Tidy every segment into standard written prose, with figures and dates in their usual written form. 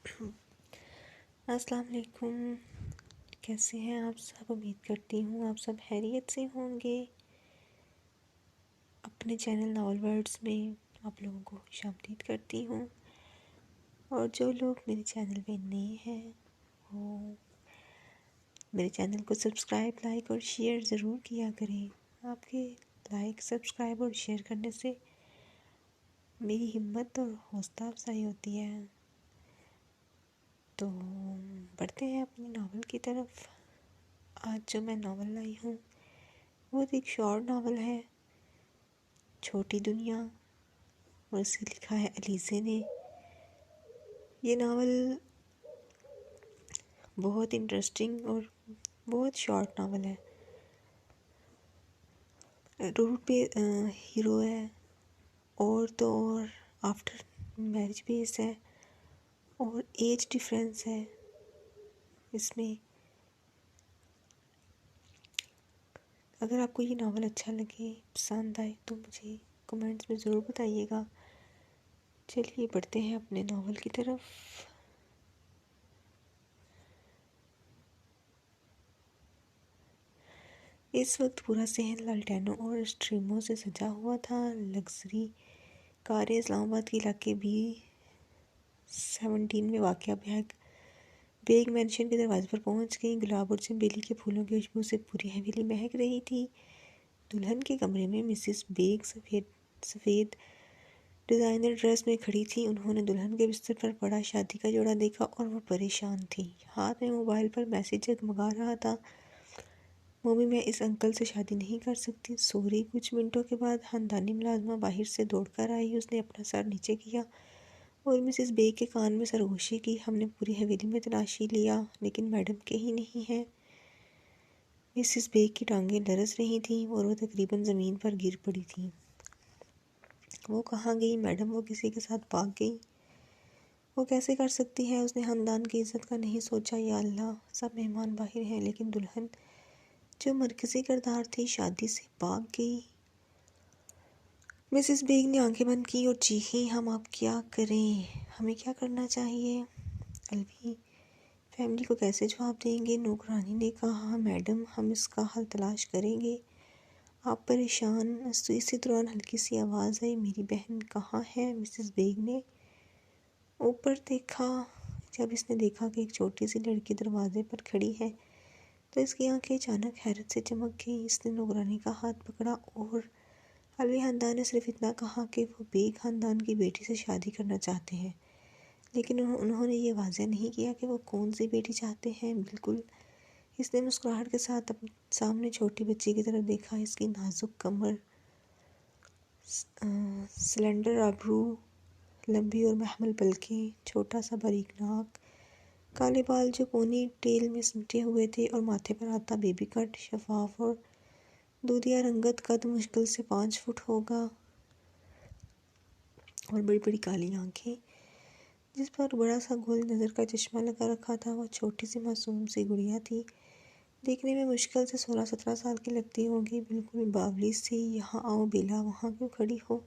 السلام علیکم، کیسے ہیں آپ سب؟ امید کرتی ہوں آپ سب خیریت سے ہوں گے۔ اپنے چینل ناول ورڈز میں آپ لوگوں کو خوش آمدید کرتی ہوں، اور جو لوگ میرے چینل پہ نئے ہیں وہ میرے چینل کو سبسکرائب، لائک اور شیئر ضرور کیا کریں۔ آپ کے لائک، سبسکرائب اور شیئر کرنے سے میری ہمت اور حوصلہ افزائی ہوتی ہے۔ تو بڑھتے ہیں اپنی ناول کی طرف۔ آج جو میں ناول لائی ہوں وہ ایک شارٹ ناول ہے، چھوٹی دنیا، اور اسے لکھا ہے علیزے نے۔ یہ ناول بہت انٹرسٹنگ اور بہت شارٹ ناول ہے۔ روٹ پہ ہیرو ہے، اور تو اور آفٹر میرج بیس ہے، اور ایج ڈیفرنس ہے اس میں۔ اگر آپ کو یہ ناول اچھا لگے، پسند آئے تو مجھے کمنٹس میں ضرور بتائیے گا۔ چلیے بڑھتے ہیں اپنے ناول کی طرف۔ اس وقت پورا صحن لالٹینوں اور اسٹریموں سے سجا ہوا تھا۔ لگژری کاریں اسلام آباد کے علاقے B17 میں واقع بیگ مینشن کے دروازے پر پہنچ گئیں۔ گلاب اور چنبیلی کے پھولوں کی خوشبو سے پوری حویلی مہک رہی تھی۔ دلہن کے کمرے میں مسز بیگ سفید ڈیزائنر ڈریس میں کھڑی تھی۔ انہوں نے دلہن کے بستر پر پڑا شادی کا جوڑا دیکھا اور وہ پریشان تھی۔ ہاتھ میں موبائل پر میسیج جگمگا رہا تھا، ممی میں اس انکل سے شادی نہیں کر سکتی، سوری۔ کچھ منٹوں کے بعد خاندانی ملازمہ باہر سے دوڑ کر آئی۔ اس نے اپنا سر نیچے کیا اور مسز بیگ کے کان میں سرگوشی کی۔ ہم نے پوری حویلی میں تلاشی لیا لیکن میڈم کہیں نہیں ہیں۔ مسز بیگ کی ٹانگیں لرز رہی تھیں اور وہ تقریباً زمین پر گر پڑی تھیں۔ وہ کہاں گئی میڈم؟ وہ کسی کے ساتھ بھاگ گئی؟ وہ کیسے کر سکتی ہے؟ اس نے خاندان کی عزت کا نہیں سوچا۔ یا اللہ، سب مہمان باہر ہیں لیکن دلہن جو مرکزی کردار تھی شادی سے بھاگ گئی۔ مسز بیگ نے آنکھیں بند کی اور چیخی، ہم اب کیا کریں؟ ہمیں کیا کرنا چاہیے؟ الوی فیملی کو کیسے جواب دیں گے؟ نوکرانی نے کہا، میڈم ہم اس کا حل تلاش کریں گے، آپ پریشان۔ اسی دوران ہلکی سی آواز آئی، میری بہن کہاں ہے؟ مسز بیگ نے اوپر دیکھا۔ جب اس نے دیکھا کہ ایک چھوٹی سی لڑکی دروازے پر کھڑی ہے تو اس کی آنکھیں اچانک حیرت سے چمک گئیں۔ اس نے نوکرانی کا ہاتھ پکڑا اور الوی خاندان نے صرف اتنا کہا کہ وہ بیگ خاندان کی بیٹی سے شادی کرنا چاہتے ہیں، لیکن انہوں نے یہ واضح نہیں کیا کہ وہ کون سی بیٹی چاہتے ہیں۔ بالکل۔ اس نے مسکراہٹ کے ساتھ اپنے سامنے چھوٹی بچی کی طرف دیکھا۔ اس کی نازک کمر، سلنڈر ابرو، لمبی اور محمل پلکیں، چھوٹا سا باریک ناک، کالے بال جو پونی ٹیل میں سمٹے ہوئے تھے، اور ماتھے پر آتا بیبی کٹ، شفاف اور دودھیا رنگت، قد مشکل سے 5 فٹ ہوگا، اور بڑی بڑی کالی آنکھیں جس پر بڑا سا گول نظر کا چشمہ لگا رکھا تھا۔ وہ چھوٹی سی معصوم سی گڑیا تھی، دیکھنے میں مشکل سے 16-17 سال کی لگتی ہوگی، بالکل باولی سی۔ یہاں آؤ بیلا، وہاں کیوں کھڑی ہو؟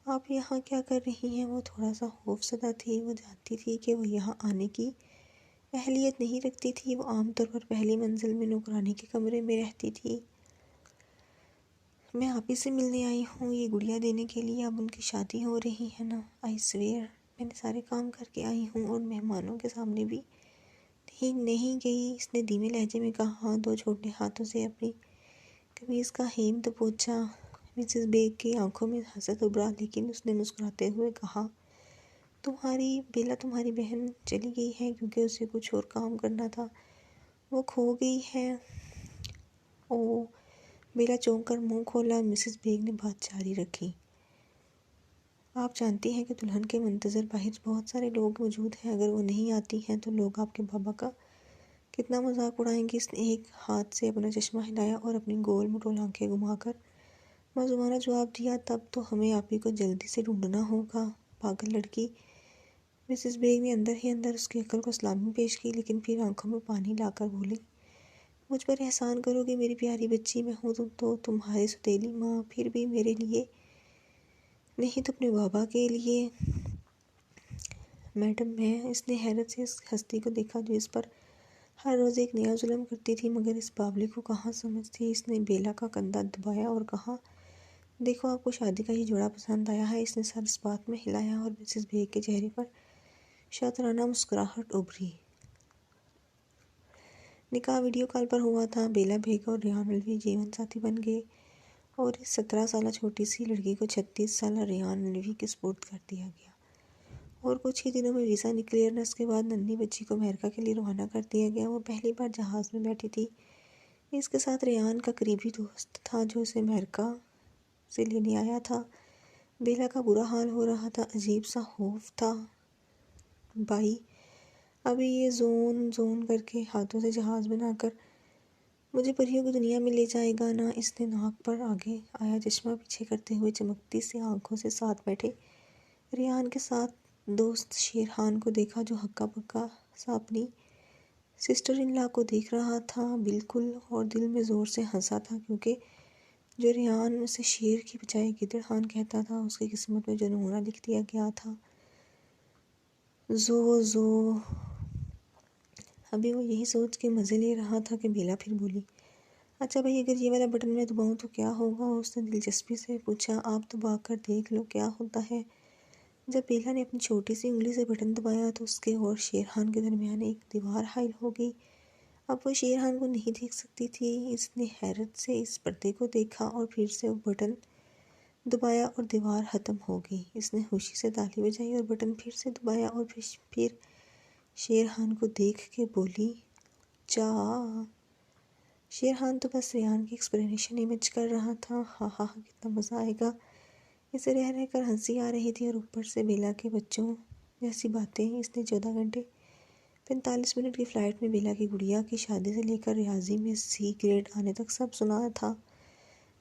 آپ یہاں کیا کر رہی ہیں؟ وہ تھوڑا سا خوف زدہ تھی۔ وہ جانتی تھی کہ وہ یہاں آنے کی اہلیت نہیں رکھتی تھی۔ وہ عام طور پر پہلی منزل میں نوکرانی کے کمرے میں رہتی تھی۔ میں آپ ہی سے ملنے آئی ہوں، یہ گڑیا دینے کے لیے۔ اب ان کی شادی ہو رہی ہے نا؟ آئی سویئر میں نے سارے کام کر کے آئی ہوں، اور مہمانوں کے سامنے بھی نہیں گئی۔ اس نے دھیمے لہجے میں کہا، 2 چھوٹے ہاتھوں سے اپنی قمیض کا ہیم تو پوچھا۔ مسز بیگ کی آنکھوں میں حسد ابھرا، لیکن اس نے مسکراتے ہوئے کہا، تمہاری بہن چلی گئی ہے کیونکہ اسے کچھ اور کام کرنا تھا، وہ کھو گئی ہے۔ اوہ! بیلا چونک کر منہ کھولا۔ مسز بیگ نے بات جاری رکھی، آپ جانتی ہیں کہ دلہن کے منتظر باہر بہت سارے لوگ موجود ہیں، اگر وہ نہیں آتی ہیں تو لوگ آپ کے بابا کا کتنا مذاق اڑائیں گے۔ اس نے ایک ہاتھ سے اپنا چشمہ ہلایا اور اپنی گول مٹول آنکھیں گھما کر معصومانہ جواب دیا، تب تو ہمیں آپ ہی کو جلدی سے ڈھونڈنا ہوگا، پاگل لڑکی۔ مسز بیگ نے اندر ہی اندر اس کی عقل کو سلامی پیش کی، لیکن پھر آنکھوں میں پانی لا کر بولی، مجھ پر احسان کرو گے میری پیاری بچی، میں ہوں تو تمہاری سوتیلی ماں، پھر بھی میرے لیے نہیں تو اپنے بابا کے لیے۔ میڈم میں؟ اس نے حیرت سے اس ہستی کو دیکھا جو اس پر ہر روز ایک نیا ظلم کرتی تھی، مگر اس بابلی کو کہاں سمجھ تھی۔ اس نے بیلا کا کندھا دبایا اور کہا، دیکھو آپ کو شادی کا یہ جوڑا پسند آیا ہے۔ اس نے سر اس بات میں ہلایا اور مسز بیگ کے چہرے پر شاطرانہ مسکراہٹ ابھری۔ نکاح ویڈیو کال پر ہوا تھا۔ بیلا بیگ اور ریان الوی جیون ساتھی بن گئے اور اس 17 سالہ چھوٹی سی لڑکی کو 36 سالہ ریان الوی کے سپرد کر دیا گیا، اور کچھ ہی دنوں میں ویزا کلیئرنس کے بعد ننھی بچی کو امریکہ کے لیے روانہ کر دیا گیا۔ وہ پہلی بار جہاز میں بیٹھی تھی۔ اس کے ساتھ ریان کا قریبی دوست تھا جو اسے امریکہ سے لینے آیا تھا۔ بیلا کا برا حال ہو رہا تھا، عجیب سا خوف تھا۔ بائی ابھی یہ زون زون کر کے ہاتھوں سے جہاز بنا کر مجھے پریوں کی دنیا میں لے جائے گا نا۔ اس نے ناک پر آگے آیا چشمہ پیچھے کرتے ہوئے چمکتی سی آنکھوں سے ساتھ بیٹھے ریان کے ساتھ دوست شیرخان کو دیکھا، جو ہکا پکا سا اپنی سسٹر ان لا کو دیکھ رہا تھا بالکل، اور دل میں زور سے ہنسا تھا کیونکہ جو ریان اسے شیر کی بجائے گدڑ خان کہتا تھا، اس کی قسمت میں جو نمونہ لکھ دیا گیا تھا۔ زو ابھی وہ یہی سوچ کے مزے لے رہا تھا کہ بیلا پھر بولی، اچھا بھائی اگر یہ والا بٹن میں دباؤں تو کیا ہوگا؟ اس نے دلچسپی سے پوچھا، آپ دبا کر دیکھ لو کیا ہوتا ہے۔ جب بیلا نے اپنی چھوٹی سی انگلی سے بٹن دبایا تو اس کے اور شیرخان کے درمیان ایک دیوار حائل ہو گئی۔ اب وہ شیرخان کو نہیں دیکھ سکتی تھی۔ اس نے حیرت سے اس پردے کو دیکھا اور پھر سے وہ بٹن دبایا اور دیوار ختم ہو گئی۔ اس نے خوشی سے تالی بجائی اور بٹن پھر سے دبایا اور پھر شیرخان کو دیکھ کے بولی، چا۔ شیرخان تو بس ریان کی ایکسپریشن امیج کر رہا تھا۔ ہاں ہاں کتنا مزہ آئے گا۔ اسے رہ رہ کر ہنسی آ رہی تھی اور اوپر سے بیلا کے بچوں جیسی باتیں۔ اس نے 14 گھنٹے 45 منٹ کی فلائٹ میں بیلا کی گڑیا کی شادی سے لے کر ریاضی میں سی گریڈ آنے تک سب سنا تھا۔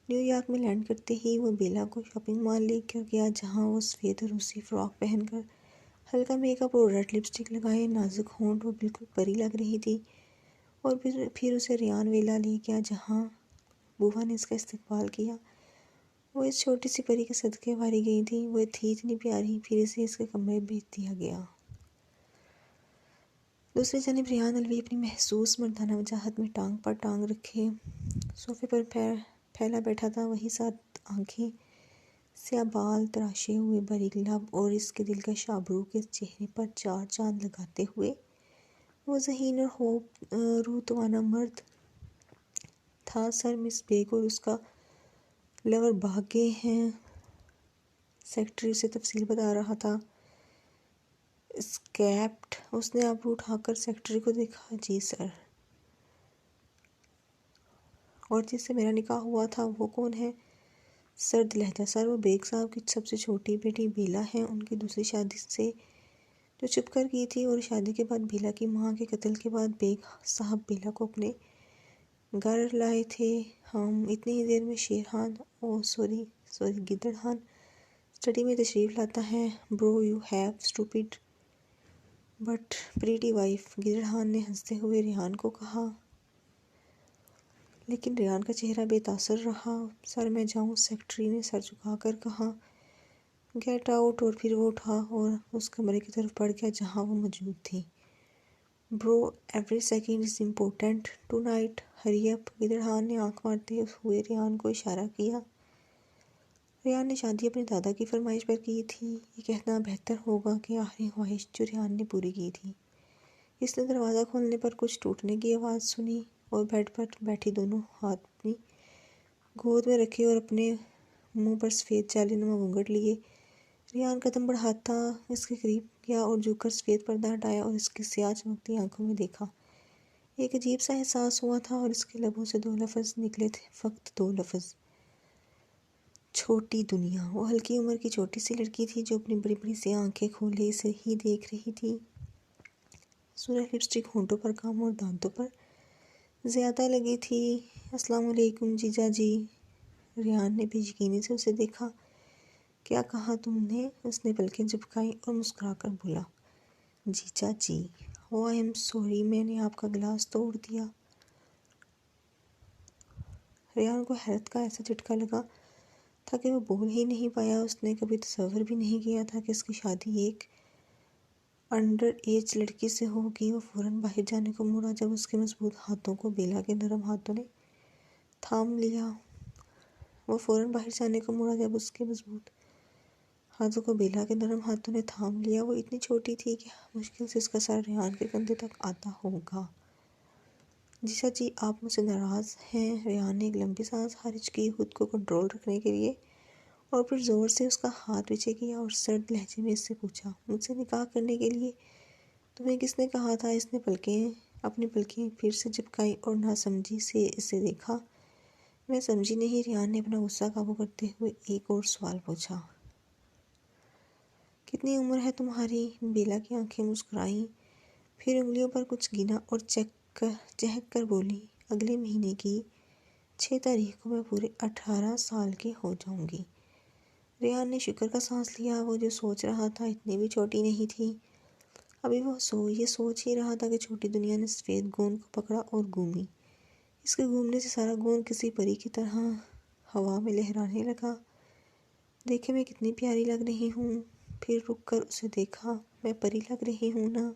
نیو یارک میں لینڈ کرتے ہی وہ بیلا کو شاپنگ مال لے کر گیا، جہاں وہ سفید روسی فراک پہن کر ہلکا میک اپ اور ریڈ لپسٹک لگائے نازک ہونٹ وہ بالکل پری لگ رہی تھی، اور پھر اسے ریان ویلا لے گیا جہاں بووا نے اس کا استقبال کیا۔ وہ اس چھوٹی سی پری کے صدقے ماری گئی تھی، وہ تھی اتنی پیاری۔ پھر اسے اس کے کمرے بھیج دیا گیا۔ دوسری جانب ریان الوی اپنی محسوس مردانہ وجاہت میں ٹانگ پر ٹانگ رکھے صوفے پر پھیلا بیٹھا تھا، وہی 7 آنکھیں، سیاہ بال تراشے ہوئے باریک لب اور اس کے دلکش ابرو کے چہرے پر 4 چاند لگاتے ہوئے وہ ذہین اور روح توانا مرد تھا۔ سر مس بیگ اور اس کا لور بھاگ گئے ہیں، سیکرٹری اسے تفصیل بتا رہا تھا۔ اسکیپڈ۔ اس نے ابرو اٹھا کر سیکرٹری کو دیکھا، جی سر۔ اور جس سے میرا نکاح ہوا تھا وہ کون ہے؟ سرد لہجہ، سر وہ بیگ صاحب کی سب سے چھوٹی بیٹی بیلا ہے، ان کی دوسری شادی سے جو چھپ کر کی تھی، اور شادی کے بعد بیلا کی ماں کے قتل کے بعد بیگ صاحب بیلا کو اپنے گھر لائے تھے۔ ہم اتنی ہی دیر میں شیرخان سوری گدڑ خان اسٹڈی میں تشریف لاتا ہے۔ Bro you have stupid but pretty wife, Gidar Khan نے ہنستے ہوئے ریان کو کہا، لیکن ریان کا چہرہ بے تاثر رہا۔ سر میں جاؤں؟ سیکرٹری نے سر جھکا کر کہا، گیٹ آؤٹ۔ اور پھر وہ اٹھا اور اس کمرے کی طرف بڑھ گیا جہاں وہ موجود تھی۔ Bro every second is important tonight, hurry up. Gidar Khan نے آنکھ مارتے ہوئے ریان کو اشارہ کیا۔ ریان نے شادی اپنے دادا کی فرمائش پر کی تھی، یہ کہنا بہتر ہوگا کہ آخری خواہش جو ریان نے پوری کی تھی۔ اس نے دروازہ کھولنے پر کچھ ٹوٹنے کی آواز سنی اور بیڈ پر بیٹھی دونوں ہاتھ اپنی گود میں رکھے اور اپنے منہ پر سفید جالے نما گھونگھٹ لیے، ریان قدم بڑھاتا اس کے قریب گیا اور جھک کر سفید پردہ ہٹایا اور اس کی سیاہ چمکتی آنکھوں میں دیکھا۔ ایک عجیب سا احساس ہوا تھا اور اس کے لبوں سے 2 لفظ نکلے تھے، فقط 2 لفظ، چھوٹی دنیا۔ وہ ہلکی عمر کی چھوٹی سی لڑکی تھی جو اپنی بڑی بڑی سی آنکھیں کھولے اسے ہی دیکھ رہی تھی۔ سرخ لپسٹک ہونٹوں پر کم اور دانتوں پر زیادہ لگی تھی۔ السلام علیکم جیجا جی۔ ریان نے بے یقینی سے اسے دیکھا۔ کیا کہا تم نے؟ اس نے پلکیں جھپکائیں اور مسکرا کر بولا، جیجا جی۔ او آئی ایم سوری، میں نے آپ کا گلاس توڑ دیا۔ ریان کو حیرت کا ایسا جھٹکا لگا تھا کہ وہ بول ہی نہیں پایا۔ اس نے کبھی تصور بھی نہیں کیا تھا کہ اس کی شادی ایک انڈر ایج لڑکی سے ہو کہ وہ فوراً باہر جانے کو مڑا جب اس کے مضبوط ہاتھوں کو بیلا کے نرم ہاتھوں نے تھام لیا۔ وہ فوراً باہر جانے کو مڑا جب اس کے مضبوط ہاتھوں کو بیلا کے نرم ہاتھوں نے تھام لیا۔ وہ اتنی چھوٹی تھی کہ مشکل سے اس کا سر ریحان کے کندھے تک آتا ہوگا۔ جیجا جی آپ مجھ سے ناراض ہیں؟ ریحان نے ایک لمبی سانس خارج کی خود کو کنٹرول رکھنے کے لیے، اور پھر زور سے اس کا ہاتھ پیچھے کیا اور سرد لہجے میں اس سے پوچھا، مجھ سے نکاح کرنے کے لیے تمہیں کس نے کہا تھا؟ اس نے اپنی پلکیں پھر سے جھپکائیں اور ناسمجھی سے اسے دیکھا۔ میں سمجھی نہیں۔ ریحان نے اپنا غصہ قابو کرتے ہوئے ایک اور سوال پوچھا۔ کتنی عمر ہے تمہاری؟ بیلا کی آنکھیں مسکرائیں، پھر انگلیوں پر کچھ گنا اور چہک کر بولی، اگلے مہینے کی 6 تاریخ کو میں پورے 18 سال کی ہو جاؤں گی۔ ریحان نے شکر کا سانس لیا۔ وہ جو سوچ رہا تھا اتنی بھی چھوٹی نہیں تھی۔ ابھی وہ یہ سوچ ہی رہا تھا کہ چھوٹی دنیا نے سفید گوند کو پکڑا اور گھومی۔ اس کے گھومنے سے سارا گوند کسی پری کی طرح ہوا میں لہرانے لگا۔ دیکھیں میں کتنی پیاری لگ رہی ہوں۔ پھر رک کر اسے دیکھا، میں پری لگ رہی ہوں نا؟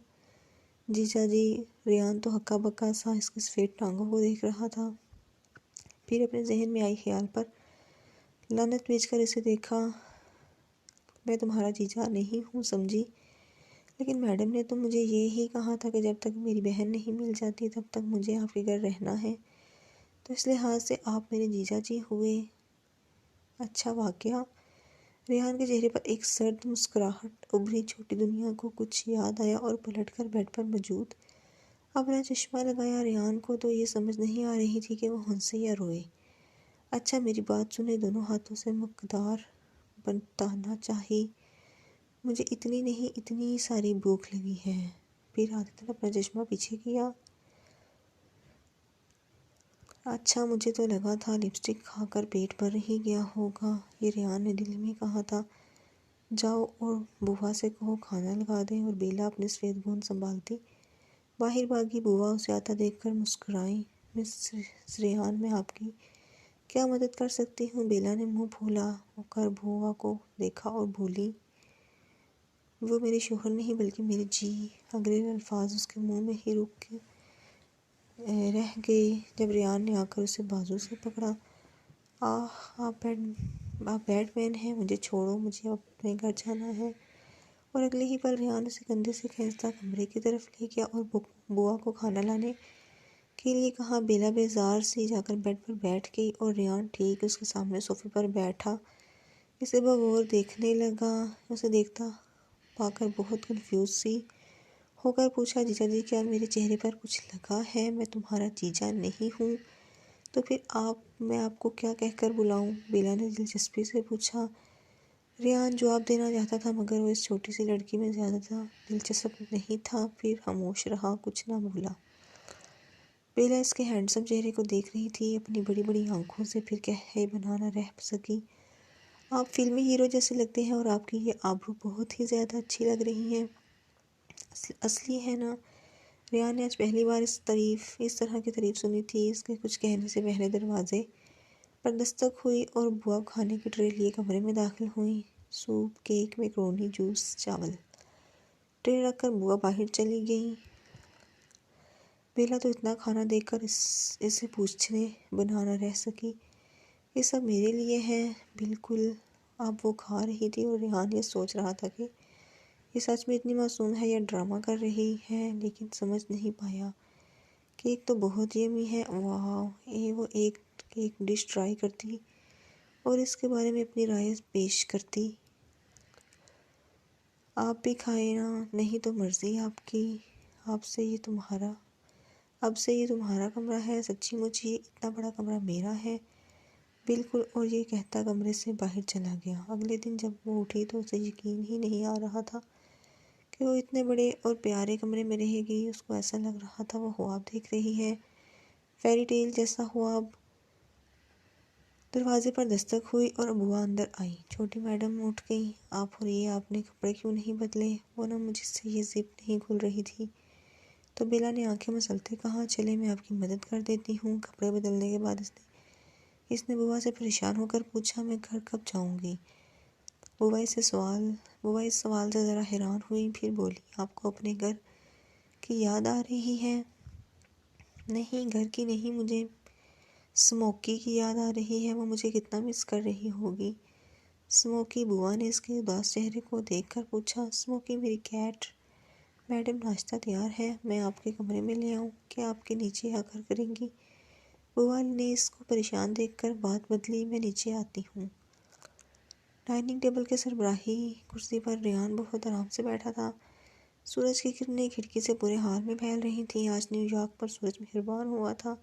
جیجا جی۔ ریحان تو ہکا بکا سا اس کی سفید ٹانگوں کو دیکھ رہا تھا، پھر اپنے ذہن میں آئی خیال پر لعنت بھیج کر اسے دیکھا، میں تمہارا جیجا نہیں ہوں سمجھی؟ لیکن میڈم نے تو مجھے یہ ہی کہا تھا کہ جب تک میری بہن نہیں مل جاتی تب تک مجھے آپ کے گھر رہنا ہے، تو اس لحاظ سے آپ میرے جیجا جی ہوئے۔ اچھا واقعہ؟ ریحان کے چہرے پر ایک سرد مسکراہٹ ابھری۔ چھوٹی دنیا کو کچھ یاد آیا اور پلٹ کر بیڈ پر موجود اپنا چشمہ لگایا۔ ریحان کو تو یہ سمجھ نہیں آ رہی تھی کہ وہ ہنسے یا روئے۔ اچھا میری بات سنیں، دونوں ہاتھوں سے مقدار بتانا چاہیے، مجھے اتنی نہیں اتنی ساری بھوک لگی ہے۔ پھر عادتاً اپنا چشمہ پیچھے کیا۔ اچھا مجھے تو لگا تھا لپسٹک کھا کر پیٹ بھر ہی گیا ہوگا، یہ ریحان نے دل میں کہا تھا۔ جاؤ اور بوا سے کہو کھانا لگا دیں۔ اور بیلا اپنی سفید گوند سنبھالتی باہر بھاگی۔ بوا اسے آتا دیکھ کر مسکرائیں، مس ریحان میں آپ کی کیا مدد کر سکتی ہوں؟ بیلا نے منہ پھولا کر بوا کو دیکھا اور بولی، وہ میرے شوہر نہیں بلکہ میرے جی۔ اگلے الفاظ اس کے منہ میں ہی رہ گئے جب ریحان نے آ کر اسے بازو سے پکڑا۔ آپ بیڈ مین ہیں، مجھے چھوڑو، مجھے اپنے گھر جانا ہے۔ اور اگلے ہی پل ریحان اسے کندھے سے کھینچتا کمرے کی طرف لے گیا اور بوا کو کھانا لانے کے لیے کہا۔ بیلا بیزار سی جا کر بیڈ پر بیٹھ گئی اور ریحان ٹھیک اس کے سامنے صوفے پر بیٹھا اسے بغور دیکھنے لگا۔ اسے دیکھتا پا کر بہت کنفیوز سی ہو کر پوچھا، جیجا جی کیا میرے چہرے پر کچھ لگا ہے؟ میں تمہارا جیجا نہیں ہوں تو پھر میں آپ کو کیا کہہ کر بلاؤں؟ بیلا نے دلچسپی سے پوچھا۔ ریحان جواب دینا چاہتا تھا مگر وہ اس چھوٹی سی لڑکی میں زیادہ دلچسپ نہیں تھا، پھر خاموش رہا، کچھ نہ بولا۔ بیلا اس کے ہینڈسم چہرے کو دیکھ رہی تھی اپنی بڑی بڑی آنکھوں سے، پھر کہے بنا نہ رہ سکی، آپ فلمی ہیرو جیسے لگتے ہیں اور آپ کی یہ آبرو بہت ہی زیادہ اچھی لگ رہی ہے، اصلی ہے نا؟ ریحان نے آج پہلی بار اس طرح کی تعریف سنی تھی۔ اس کے کچھ کہنے سے پہلے دروازے پر دستک ہوئی اور بوا کھانے کی ٹرے لیے کمرے میں داخل ہوئی۔ سوپ، کیک، میکرونی، جوس، چاول ٹرے رکھ کر بوا باہر چلی گئیں۔ بیلا تو اتنا کھانا دیکھ کر اسے پوچھنے بنا نہ رہ سکی، یہ سب میرے لیے ہے؟ بالکل۔ اب وہ کھا رہی تھی اور ریحان یہ سوچ رہا تھا کہ یہ سچ میں اتنی معصوم ہے یا ڈرامہ کر رہی ہے، لیکن سمجھ نہیں پایا۔ کیک تو بہت یمی ہے، واو! وہ ایک ڈش ٹرائی کرتی اور اس کے بارے میں اپنی رائے پیش کرتی۔ آپ بھی کھائیں نا؟ نہیں تو مرضی آپ کی، اب سے یہ تمہارا کمرہ ہے، سچی مچی اتنا بڑا کمرہ میرا ہے۔ بالکل۔ اور یہ کہتا کمرے سے باہر چلا گیا۔ اگلے دن جب وہ اٹھی تو اسے یقین ہی نہیں آ رہا تھا کہ وہ اتنے بڑے اور پیارے کمرے میں رہے گی۔ اس کو ایسا لگ رہا تھا وہ خواب دیکھ رہی ہے، فیری ٹیل جیسا خواب۔ دروازے پر دستک ہوئی اور بوا اندر آئی۔ چھوٹی میڈم اٹھ گئی۔ آپ نے کپڑے کیوں نہیں بدلے؟ وہ نا مجھ سے یہ زپ نہیں کھل رہی تھی۔ تو بیلا نے آنکھیں مسلتے کہا، چلے میں آپ کی مدد کر دیتی ہوں۔ کپڑے بدلنے کے بعد اس نے بوا سے پریشان ہو کر پوچھا، میں گھر کب جاؤں گی؟ بوا اس سوال سے ذرا حیران ہوئی، پھر بولی، آپ کو اپنے گھر کی یاد آ رہی ہے؟ نہیں، گھر کی نہیں، مجھے سموکی کی یاد آ رہی ہے، وہ مجھے کتنا مس کر رہی ہوگی۔ سموکی، بوا نے اس کے اداس چہرے کو دیکھ کر پوچھا۔ سموکی، میری کیٹ۔ میڈم، ناشتہ تیار ہے، میں آپ کے کمرے میں لے آؤں؟ کیا آپ کے نیچے آ کر کریں گی؟ بوا نے اس کو پریشان دیکھ کر بات بدلی، میں نیچے آتی ہوں۔ ڈائننگ ٹیبل کے سربراہی کرسی پر ریان بہت آرام سے بیٹھا تھا۔ سورج کی کرنیں کھڑکی سے پورے ہال میں پھیل رہی تھیں۔ آج نیو یارک پر سورج مہربان ہوا تھا۔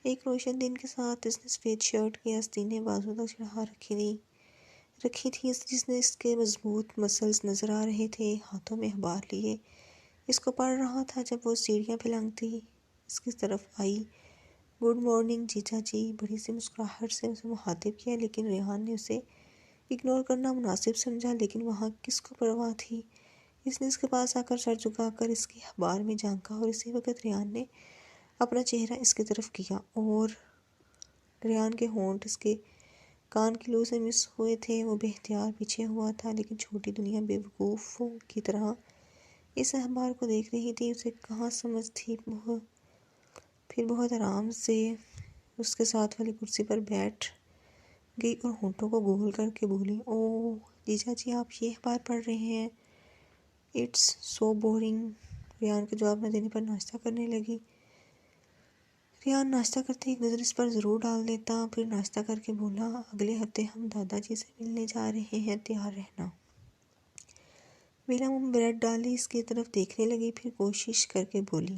ایک روشن دن کے ساتھ اس نے سفید شرٹ کی آستینیں بازو تک چڑھا رکھی تھی، جس نے اس کے مضبوط مسلز نظر آ رہے تھے۔ ہاتھوں میں اخبار لیے اس کو پڑھ رہا تھا جب وہ سیڑھیاں پھلانگتی اس کی طرف آئی۔ گڈ مارننگ جیجا جی، بڑی سی مسکراہٹ سے اسے مخاطب کیا، لیکن ریحان نے اسے اگنور کرنا مناسب سمجھا۔ لیکن وہاں کس کو پرواہ تھی؟ اس نے اس کے پاس آ کر سر جھکا کر اس کے اخبار میں جھانکا، اور اسی وقت ریحان نے اپنا چہرہ اس کی طرف کیا، اور ریحان کے ہونٹ اس کے کان کی لو سے مس ہوئے تھے۔ وہ بے اختیار پیچھے ہوا تھا، لیکن چھوٹی دنیا بے وقوفوں کی طرح اس اخبار کو دیکھ رہی تھی۔ اسے کہاں سمجھ تھی۔ پھر بہت آرام سے اس کے ساتھ والی کرسی پر بیٹھ گئی اور ہونٹوں کو گول کر کے بولی، اوہ جیجا جی، آپ یہ اخبار پڑھ رہے ہیں؟ It's so boring. ریان کے جواب نہ دینے پر ناشتہ کرنے لگی۔ ریان ناشتہ کرتے ایک نظر اس پر ضرور ڈال دیتا، پھر ناشتہ کر کے بولا، اگلے ہفتے ہم دادا جی سے ملنے جا رہے ہیں، تیار رہنا۔ بیلا منہ بریڈ ڈالی اس کی طرف دیکھنے لگی، پھر کوشش کر کے بولی،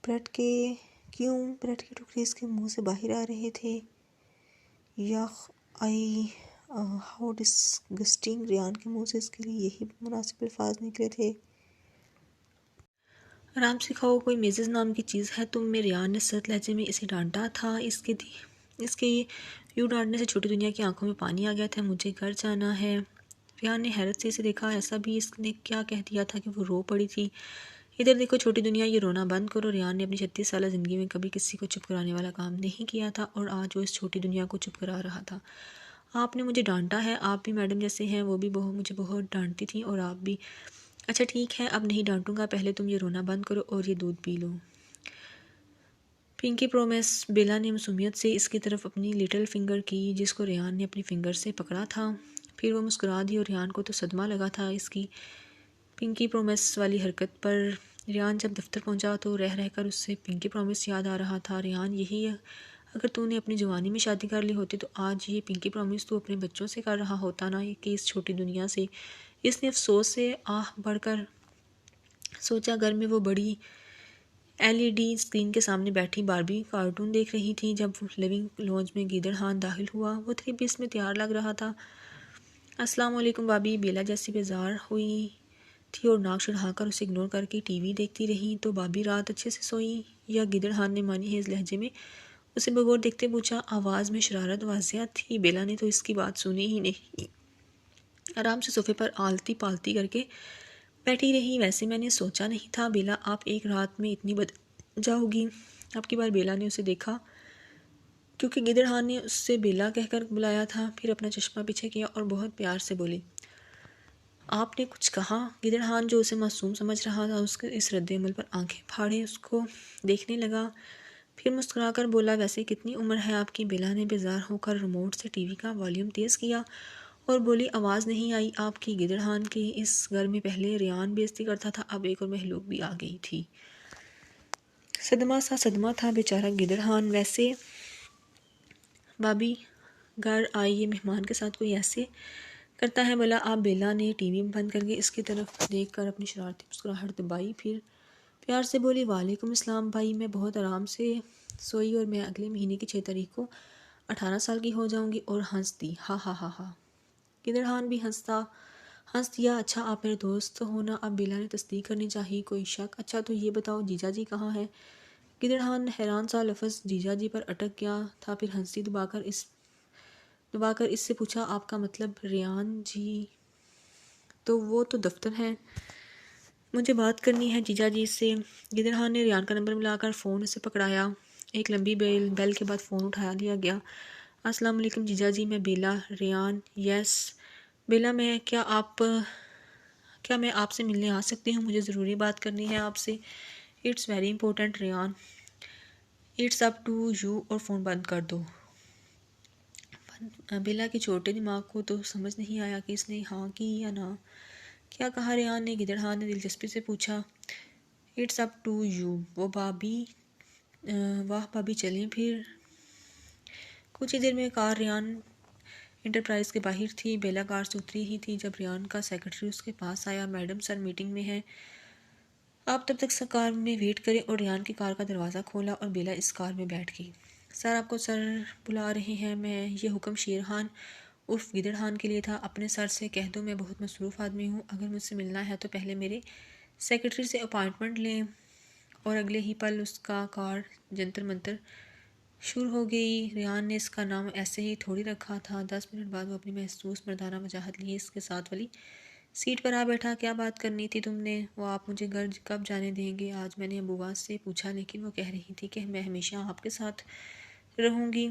بریڈ کے کیوں؟ بریڈ کے ٹکڑے اس کے منہ سے باہر آ رہے تھے۔ یخ، ہاؤ ڈسگسٹنگ۔ ریان کے منہ سے اس کے لیے یہی مناسب الفاظ نکلے تھے۔ آرام سے کھاؤ، کوئی میزز نام کی چیز ہے تم میں؟ ریان نے سخت لہجے میں اسے ڈانٹا تھا۔ اس کے یوں ڈانٹنے سے چھوٹی دنیا کی آنکھوں میں پانی آ گیا تھا۔ مجھے گھر جانا ہے۔ ریان نے حیرت سے اسے دیکھا، ایسا بھی اس نے کیا کہہ دیا تھا کہ وہ رو پڑی تھی؟ ادھر دیکھو چھوٹی دنیا، یہ رونا بند کرو۔ ریان نے اپنی 36 سالہ زندگی میں کبھی کسی کو چپ کرانے والا کام نہیں کیا تھا، اور آج وہ اس چھوٹی دنیا کو چپ کرا رہا تھا۔ آپ نے مجھے ڈانٹا ہے، آپ بھی میڈم جیسے ہیں، وہ بھی مجھے بہت ڈانٹتی تھیں، اور آپ بھی۔ اچھا ٹھیک ہے، اب نہیں ڈانٹوں گا، پہلے تم یہ رونا بند کرو اور یہ دودھ پی لو۔ پنکی پرومس۔ بیلا نے معصومیت سے اس کی طرف اپنی لٹل فنگر کی، جس کو ریان نے اپنی فنگر سے پکڑا تھا۔ پھر وہ مسکرا دی، اور ریان کو تو صدمہ لگا تھا اس کی پنکی پرومس والی حرکت پر۔ ریان جب دفتر پہنچا تو رہ کر اس سے پنکی پرومس یاد آ رہا تھا۔ ریان، یہی اگر تو نے اپنی جوانی میں شادی کر لی ہوتی تو آج یہ پنکی پرومس تو اپنے بچوں سے کر رہا ہوتا نا، کہ اس چھوٹی دنیا سے۔ اس نے افسوس سے آہ بڑھ کر سوچا۔ گھر میں وہ بڑی LED اسکرین کے سامنے بیٹھی باربی کارٹون دیکھ رہی تھی۔ جب لیونگ لونج میں گیدڑ ہان داخل ہوا، وہ 3 پیس میں تیار لگ رہا تھا۔ السلام علیکم بابی۔ بیلا جیسی بیزار ہوئی تھی اور ناک چڑھا کر اسے اگنور کر کے ٹی وی دیکھتی رہی۔ تو بابی رات اچھے سے سوئی؟ یا گیدڑ ہان نے معنی خیز لہجے میں اسے بغور دیکھتے پوچھا۔ آواز میں شرارت واضح تھی۔ بیلا نے تو اس کی بات سنی ہی نہیں، آرام سے صوفے پر آلتی پالتی کر کے بیٹھی رہی۔ ویسے میں نے سوچا نہیں تھا بیلا آپ ایک رات میں اتنی بدل جاؤ گی۔ اب کی بار بیلا نے اسے دیکھا، کیونکہ گیدڑ ہان نے اس سے بیلا کہہ کر بلایا تھا۔ پھر اپنا چشمہ پیچھے کیا اور بہت پیار سے بولی، آپ نے کچھ کہا؟ گیدڑ ہان جو اسے معصوم سمجھ رہا تھا، اس کے اس رد عمل پر آنکھیں پھاڑے اس کو دیکھنے لگا، پھر مسکرا کر بولا، ویسے کتنی عمر ہے آپ کی؟ بیلا نے بیزار ہو کر ریموٹ سے ٹی وی کا والیوم تیز کیا اور بولی، آواز نہیں آئی آپ کی؟ گیدڑ ہان کی اس گھر میں پہلے ریان بے عزتی کرتا تھا، اب ایک اور مہلوک بھی آ گئی تھی۔ صدمہ تھا بیچارہ گیدڑ ہان۔ ویسے بابی گھر آئی مہمان کے ساتھ کوئی ایسے کرتا ہے بھلا؟ آپ بیلا نے ٹی وی بند کر کے اس کی طرف دیکھ کر اپنی شرارتی مسکراہٹ دبائی، پھر پیار سے بولی، وعلیکم السلام بھائی، میں بہت آرام سے سوئی اور میں اگلے مہینے کی 6 تاریخ کو 18 سال کی ہو جاؤں گی۔ اور ہنس دی، ہا ہا ہا ہا۔ گیدڑ ہان بھی ہنس دیا۔ اچھا آپ میرے دوست ہو نا؟ اب بیلا نے تصدیق کرنی چاہیے، کوئی شک؟ اچھا تو یہ بتاؤ جیجا جی کہاں ہے؟ گیدڑ ہان حیران سا لفظ جیجا جی پر اٹک گیا تھا، پھر ہنسی دبا کر اس سے پوچھا، آپ کا مطلب ریان جی؟ تو وہ تو دفتر ہیں، مجھے بات کرنی ہے جیجا جی سے۔ گیدڑ ہان نے ریان کا نمبر ملا کر فون اسے پکڑایا۔ ایک لمبی بیل کے بعد فون اٹھا لیا گیا۔ السلام علیکم جیجا جی، میں بیلا. ریان: یس بیلا، کیا میں آپ سے ملنے آ سکتی ہوں؟ مجھے ضروری بات کرنی ہے آپ سے. It's very important Ryan. It's up to you, اور فون بند کر دو. بیلا کے چھوٹے دماغ کو تو سمجھ نہیں آیا کہ اس نے ہاں کی یا نہ. کیا کہا ریان نے؟ گدڑ نے دلچسپی سے پوچھا. It's up to you. واہ بھابی، چلیں پھر. کچھ ہی دیر میں کار ریان انٹرپرائز کے باہر تھی. بیلا کار سے اتری ہی تھی جب ریان کا سیکرٹری اس کے پاس آیا. میڈم، سر میٹنگ میں ہے، آپ تب تک کار میں ویٹ کریں. اور ریان کی کار کا دروازہ کھولا اور بیلا اس کار میں بیٹھ گئی. سر، آپ کو سر بلا رہے ہیں. یہ حکم شیرخان گدڑ کے لیے تھا. اپنے سر سے کہہ دو میں بہت مصروف آدمی ہوں. اگر مجھ سے ملنا ہے تو پہلے میرے سیکرٹری سے اپائنٹمنٹ لیں. اور اگلے ہی پل اس کا کار جنتر منتر شروع ہو گئی. ریان نے اس کا نام ایسے ہی تھوڑی رکھا تھا. 10 منٹ بعد وہ اپنی محسوس مردانہ وجاہت لیے اس کے ساتھ والی سیٹ پر آ بیٹھا. کیا بات کرنی تھی تم نے؟ وہ آپ مجھے گھر کب جانے دیں گے؟ آج میں نے ابوا سے پوچھا، لیکن وہ کہہ رہی تھی کہ میں ہمیشہ آپ کے ساتھ رہوں گی.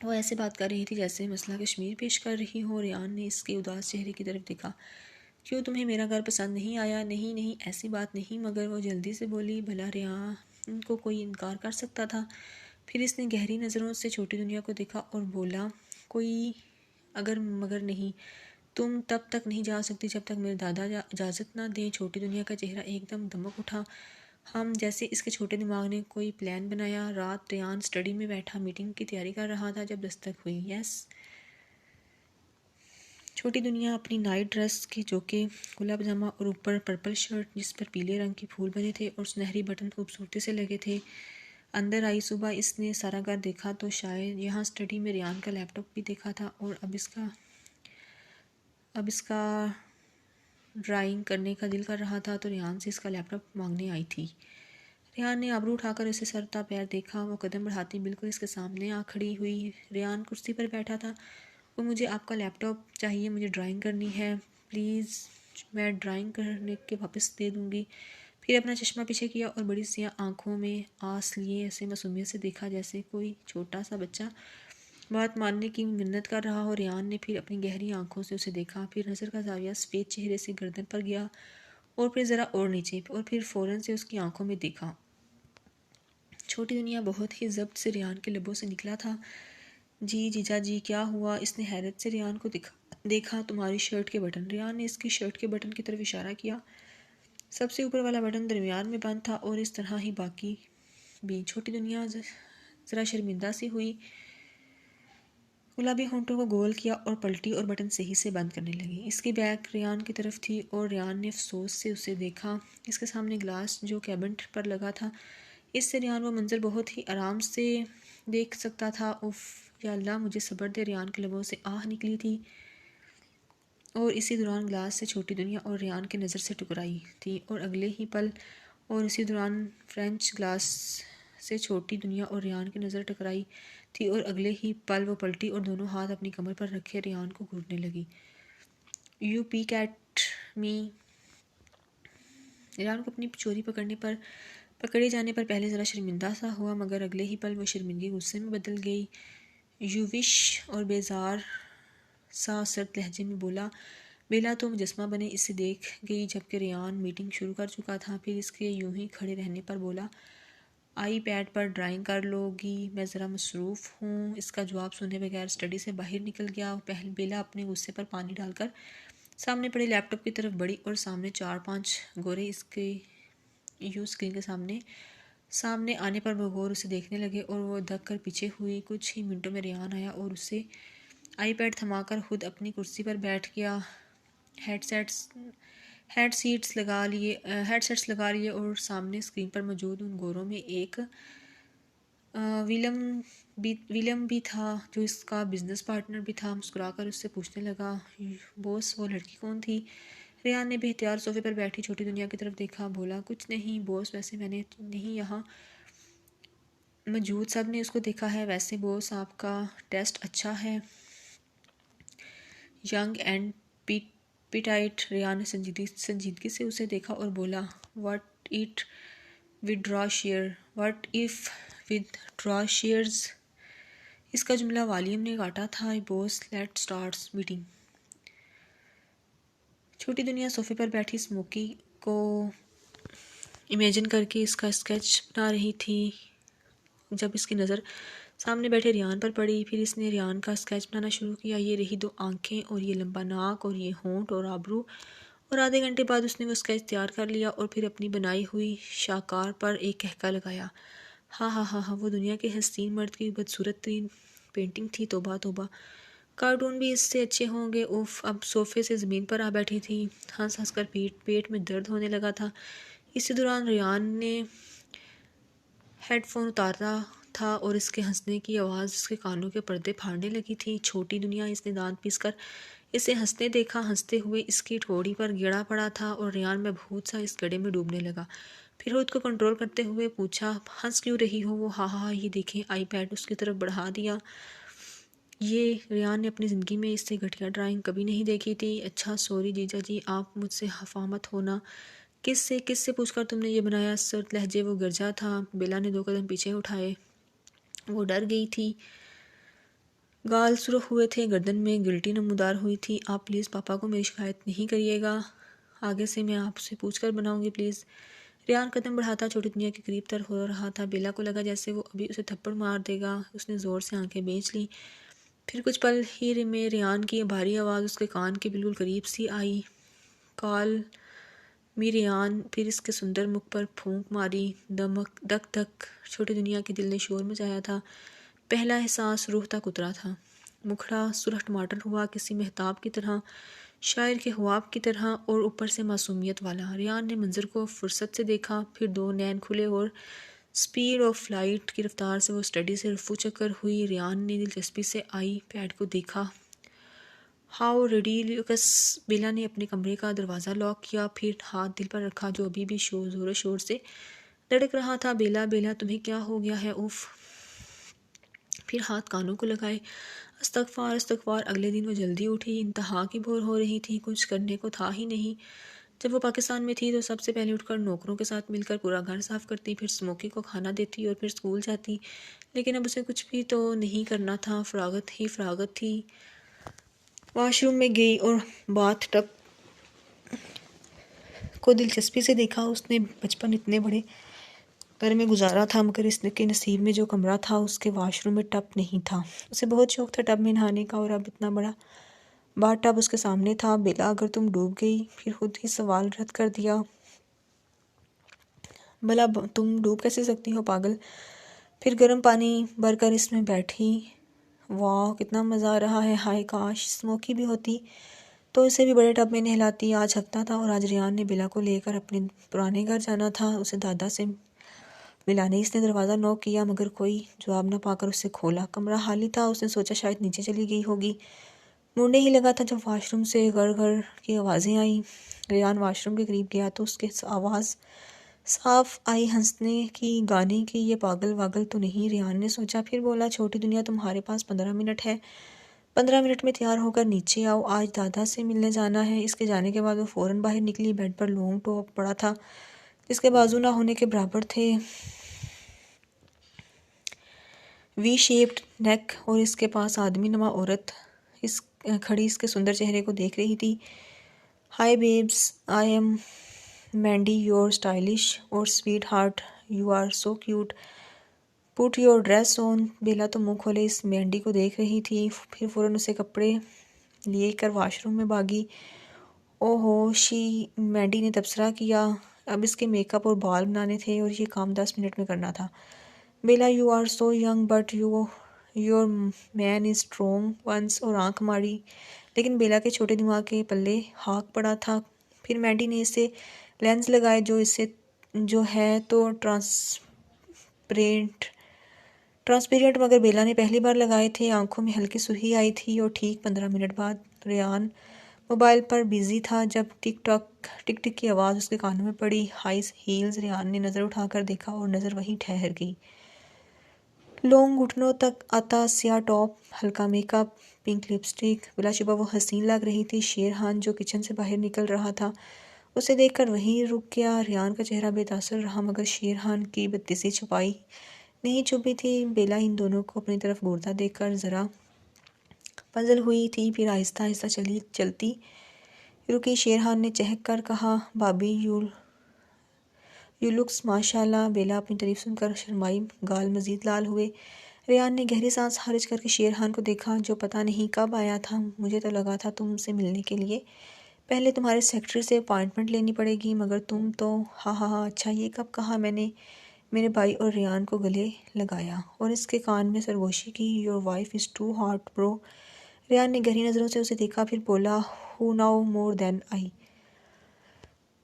وہ ایسے بات کر رہی تھی جیسے مسئلہ کشمیر پیش کر رہی ہو. ریان نے اس کے اداس چہرے کی طرف دیکھا. کیوں، تمہیں میرا گھر پسند نہیں آیا؟ نہیں ایسی بات نہیں. مگر وہ جلدی سے بولی. بھلا ریان کو کوئی انکار کر سکتا تھا؟ پھر اس نے گہری نظروں سے چھوٹی دنیا کو دیکھا اور بولا، کوئی اگر مگر نہیں. تم تب تک نہیں جا سکتی جب تک میرے دادا اجازت نہ دیں. چھوٹی دنیا کا چہرہ ایک دم دمک اٹھا. جیسے اس کے چھوٹے دماغ نے کوئی پلان بنایا. رات ریان اسٹڈی میں بیٹھا میٹنگ کی تیاری کر رہا تھا جب دستک ہوئی. یس. چھوٹی دنیا اپنی نائٹ ڈریس کے جوکے کھلا پجامہ اور اوپر پرپل شرٹ جس پر پیلے رنگ کے پھول بنے تھے اور سنہری بٹن خوبصورتی سے لگے تھے اندر آئی. صبح اس نے سارا گھر دیکھا تو شاید یہاں اسٹڈی میں ریان کا لیپ ٹاپ بھی دیکھا تھا اور اب اس کا ڈرائنگ کرنے کا دل کر رہا تھا تو ریان سے اس کا لیپ ٹاپ مانگنے آئی تھی. ریان نے آبرو اٹھا کر اسے سر تا پیر دیکھا. وہ قدم بڑھاتی بالکل اس کے سامنے آ کھڑی ہوئی. ریان کرسی پر بیٹھا تھا. وہ مجھے آپ کا لیپ ٹاپ چاہیے، مجھے ڈرائنگ کرنی ہے پلیز. میں ڈرائنگ کرنے کے واپس دے دوں گی. پھر اپنا چشمہ پیچھے کیا اور بڑی سیاہ آنکھوں میں آس لیے اسے معصومیت سے دیکھا جیسے کوئی چھوٹا سا بچہ بات ماننے کی منت کر رہا ہو. ریان نے پھر اپنی گہری آنکھوں سے اسے دیکھا. پھر نظر کا زاویہ سفید چہرے سے گردن پر گیا اور پھر ذرا اور نیچے اور پھر فوراً سے اس کی آنکھوں میں دیکھا. چھوٹی دنیا بہت ہی ضبط سے ریان کے لبوں سے نکلا تھا. جی جیجا جی، کیا ہوا؟ اس نے حیرت سے ریان کو دیکھا. تمہاری شرٹ کے بٹن. ریان نے اس کی شرٹ کے بٹن کی طرف اشارہ کیا. سب سے اوپر والا بٹن درمیان میں بند تھا اور اس طرح ہی باقی بھی. چھوٹی دنیا ذرا شرمندہ سی ہوئی. گلابی ہونٹوں کو گول کیا اور پلٹی اور بٹن صحیح سے بند کرنے لگی. اس کی بیک ریان کی طرف تھی اور ریان نے افسوس سے اسے دیکھا. اس کے سامنے گلاس جو کیبنٹ پر لگا تھا، اس سے ریان وہ منظر بہت ہی آرام سے دیکھ سکتا تھا. اف یا اللہ، مجھے صبر دے. ریان کے لبوں سے آہ نکلی تھی اور اسی دوران گلاس سے چھوٹی دنیا اور ریان کی نظر سے ٹکرائی تھی اور اگلے ہی پل اور اسی دوران فرینچ گلاس سے چھوٹی دنیا اور ریان کی نظر ٹکرائی تھی اور اگلے ہی پل وہ پلٹی اور دونوں ہاتھ اپنی کمر پر رکھے ریان کو گھورنے لگی. You peek at me. Ryan کو اپنی چوری پکڑے جانے پر پہلے ذرا شرمندہ سا ہوا مگر اگلے ہی پل وہ شرمندگی غصے میں بدل گئی. You wish. اور بیزار سا سرد لہجے میں بولا. بیلا تو مجسمہ بنے اسے دیکھ گئی جبکہ ریان میٹنگ شروع کر چکا تھا. پھر اس کے یوں ہی کھڑے رہنے پر بولا، آئی پیڈ پر ڈرائنگ کر لو گی؟ میں ذرا مصروف ہوں. اس کا جواب سنے بغیر اسٹڈی سے باہر نکل گیا. بیلا اپنے غصے پر پانی ڈال کر سامنے پڑے لیپ ٹاپ کی طرف بڑھی اور سامنے 4-5 گورے اس کے اسکرین کے سامنے آنے پر وہ غور اسے دیکھنے لگے اور وہ دھک کر پیچھے ہوئی. کچھ ہی منٹوں میں ریان آیا اور اسے آئی پیڈ تھما کر خود اپنی کرسی پر بیٹھ گیا. ہیڈ سیٹس لگا لیے اور سامنے اسکرین پر موجود ان گوروں میں ایک ویلم بھی تھا جو اس کا بزنس پارٹنر بھی تھا. مسکرا کر اس سے پوچھنے لگا، بوس وہ لڑکی کون تھی؟ ریان نے بے اختیار صوفے پر بیٹھی چھوٹی دنیا کی طرف دیکھا. بولا، کچھ نہیں بوس، ویسے میں نے نہیں یہاں موجود سب نے اس کو دیکھا ہے. ویسے بوس آپ کا ٹیسٹ اچھا ہے. Young and پیٹائٹ. ریان نے سنجیدگی سے اسے دیکھا اور بولا، واٹ ایف ودرا شیئرز. اس کا جملہ والیوم نے کاٹا تھا. Boss let starts meeting. چھوٹی دنیا صوفے پر بیٹھی اسموکی کو امیجن کر کے اس کا اسکیچ بنا رہی تھی جب اس کی نظر سامنے بیٹھے ریان پر پڑی. پھر اس نے ریان کا اسکیچ بنانا شروع کیا. یہ رہی 2 آنکھیں اور یہ لمبا ناک اور یہ ہونٹ اور آبرو. اور آدھے گھنٹے بعد اس نے وہ اسکیچ تیار کر لیا اور پھر اپنی بنائی ہوئی شاہکار پر ایک کہکا لگایا. ہاں ہاں ہاں ہاں وہ دنیا کے حسین مرد کی بدصورت ترین پینٹنگ تھی. توبہ توبہ، کارٹون بھی اس سے اچھے ہوں گے. اوف. اب صوفے سے زمین پر آ بیٹھی تھی. ہنس ہنس کر پیٹ میں درد ہونے لگا تھا. اسی دوران ریان نے ہیڈ فون اتارا تھا اور اس کے ہنسنے کی آواز اس کے کانوں کے پردے پھاڑنے لگی تھی. چھوٹی دنیا. اس نے دانت پیس کر اسے ہنستے دیکھا. ہنستے ہوئے اس کی ٹھوڑی پر گڑا پڑا تھا اور ریان میں بھوت سا اس گڑھے میں ڈوبنے لگا. پھر خود کو کنٹرول کرتے ہوئے پوچھا، ہنس کیوں رہی ہو؟ وہ ہاں ہاں یہ دیکھیں. آئی پیڈ اس کی طرف بڑھا دیا. یہ ریان نے اپنی زندگی میں اس سے گھٹیا ڈرائنگ کبھی نہیں دیکھی تھی. اچھا سوری جیجا جی، آپ مجھ سے خفا مت ہونا. کس سے پوچھ کر تم نے یہ بنایا؟ سرد لہجے وہ گرجا تھا. بیلا نے 2 قدم پیچھے اٹھائے. وہ ڈر گئی تھی. گال سرخ ہوئے تھے. گردن میں گلٹی نمودار ہوئی تھی. آپ پلیز پاپا کو میری شکایت نہیں کریے گا. آگے سے میں آپ سے پوچھ کر بناؤں گی پلیز. ریان قدم بڑھاتا چھوٹی دنیا کے قریب تر ہو رہا تھا. بیلا کو لگا جیسے وہ ابھی اسے تھپڑ مار دے گا. اس نے زور سے آنکھیں بیچ لیں. پھر کچھ پل ہی میں ریان کی بھاری آواز اس کے کان کے بالکل قریب سی آئی. کال می ریان. پھر اس کے سندر مکھ پر پھونک ماری. دک دک. چھوٹی دنیا کے دل نے شور مچایا تھا. پہلا احساس روح تک اترا تھا. مکھڑا سرخ ٹماٹر ہوا، کسی مہتاب کی طرح، شاعر کے خواب کی طرح، اور اوپر سے معصومیت والا. ریان نے منظر کو فرصت سے دیکھا. پھر 2 نین کھلے اور سپیڈ آف لائٹ کی رفتار سے وہ اسٹڈی سے رفو چکر ہوئی. ریان نے دلچسپی سے آئی پیڈ کو دیکھا. ہاؤ ریڈیلیکس. بیلا نے اپنے کمرے کا دروازہ لاک کیا. پھر ہاتھ دل پر رکھا جو ابھی بھی زور و شور سے دھڑک رہا تھا. بیلا تمہیں کیا ہو گیا ہے؟ اوف. پھر ہاتھ کانوں کو لگائے. استغفار. اگلے دن وہ جلدی اٹھی. انتہا کی بور ہو رہی تھی. کچھ کرنے کو تھا ہی نہیں. جب وہ پاکستان میں تھی تو سب سے پہلے اٹھ کر نوکروں کے ساتھ مل کر پورا گھر صاف کرتی، پھر اسموکی کو کھانا دیتی اور پھر اسکول جاتی. لیکن اب اسے کچھ بھی تو نہیں کرنا تھا. فراغت ہی فراغت تھی. واش روم میں گئی اور باتھ ٹب کو دلچسپی سے دیکھا. اس نے بچپن اتنے بڑے گھر میں گزارا تھا مگر اس کے نصیب میں جو کمرہ تھا اس کے واش روم میں ٹب نہیں تھا. اسے بہت شوق تھا ٹب میں نہانے کا اور اب اتنا بڑا باتھ ٹب اس کے سامنے تھا. بیلا اگر تم ڈوب گئی. پھر خود ہی سوال رد کر دیا. بھلا تم ڈوب کیسے سکتی ہو پاگل. پھر گرم پانی بھر کر اس میں بیٹھی. واہ کتنا مزہ آ رہا ہے. ہائے کاش اسموکی بھی ہوتی تو اسے بھی بڑے ٹب میں نہلاتی. آج ہفتہ تھا اور آج ریان نے بیلا کو لے کر اپنے پرانے گھر جانا تھا. اسے دادا سے ملانے. اس نے دروازہ نوک کیا مگر کوئی جواب نہ پا کر اسے کھولا. کمرہ خالی تھا. اس نے سوچا شاید نیچے چلی گئی ہوگی. مڑنے ہی لگا تھا جب واش روم سے گڑ گڑ کی آوازیں آئیں. ریان واش روم کے قریب گیا تو اس کے آواز صاف آئی ہنسنے کی، گانے کی. یہ پاگل واگل تو نہیں، ریان نے سوچا. پھر بولا، چھوٹی دنیا تمہارے پاس 15 منٹ ہے. 15 منٹ میں تیار ہو کر نیچے آؤ. آج دادا سے ملنے جانا ہے. اس کے جانے کے بعد وہ فوراً باہر نکلی. بیڈ پر لانگ ٹاپ پڑا تھا جس کے بازو نہ ہونے کے برابر تھے. وی شیپڈ نیک اور اس کے پاس آدمی نما عورت کھڑی اس کے سندر چہرے کو دیکھ رہی تھی. Hi babes, I am Mandy, your stylish اور sweetheart, you are so cute, put your dress on. Bella تو منہ کھولے اس مینڈی کو دیکھ رہی تھی. پھر فوراً اسے کپڑے لیے کر واش روم میں بھاگی. او ہو شی. مینڈی نے تبصرہ کیا. اب اس کے میک اپ اور بال بنانے تھے اور یہ کام 10 منٹ میں کرنا تھا. Bella, you are so young but your man is strong once. اور آنکھ ماری. لیکن بیلا کے چھوٹے دماغ کے پلے خاک پڑا تھا. پھر مینڈی نے اسے لینز لگائے جو ہے تو ٹرانسپیرنٹ مگر بیلا نے پہلی بار لگائے تھے. آنکھوں میں ہلکی سرخی آئی تھی. اور ٹھیک 15 منٹ بعد ریان موبائل پر بزی تھا جب ٹک ٹک کی آواز اس کے کانوں میں پڑی. High heals. ریان نے نظر اٹھا کر دیکھا اور نظر وہیں ٹھہر گئی. لانگ گھٹنوں تک آتا سیاہ ٹاپ، ہلکا میک اپ، پنک لپسٹک. بلا شبہ وہ حسین لگ رہی تھی. شیرخان جو کچن سے باہر نکل رہا تھا اسے دیکھ کر وہیں رک گیا. ریان کا چہرہ بے تاثر رہا مگر شیرخان کی بدتیسی چھپائی نہیں چھپی تھی۔ بیلا ان دونوں کو اپنی طرف گھورتا دیکھ کر ذرا پزل ہوئی تھی، پھر آہستہ آہستہ چلتی رکی۔ شیرخان نے چہک کر کہا، بھابی یو لکس ماشاء اللہ۔ بیلا اپنی تعریف سن کر شرمائی، گال مزید لال ہوئے۔ ریان نے گہری سانس خارج کر کے شیرخان کو دیکھا، جو پتہ نہیں کب آیا تھا۔ مجھے تو لگا تھا تم سے ملنے کے لیے پہلے تمہارے سیکرٹری سے اپائنٹمنٹ لینی پڑے گی، مگر تم تو ہاں اچھا یہ کب کہا؟ میں نے میرے بھائی اور ریان کو گلے لگایا اور اس کے کان میں سرگوشی کی، your wife is too hot bro. Ryan نے گہری نظروں سے اسے دیکھا، پھر بولا، ہو ناؤ مور دین آئی۔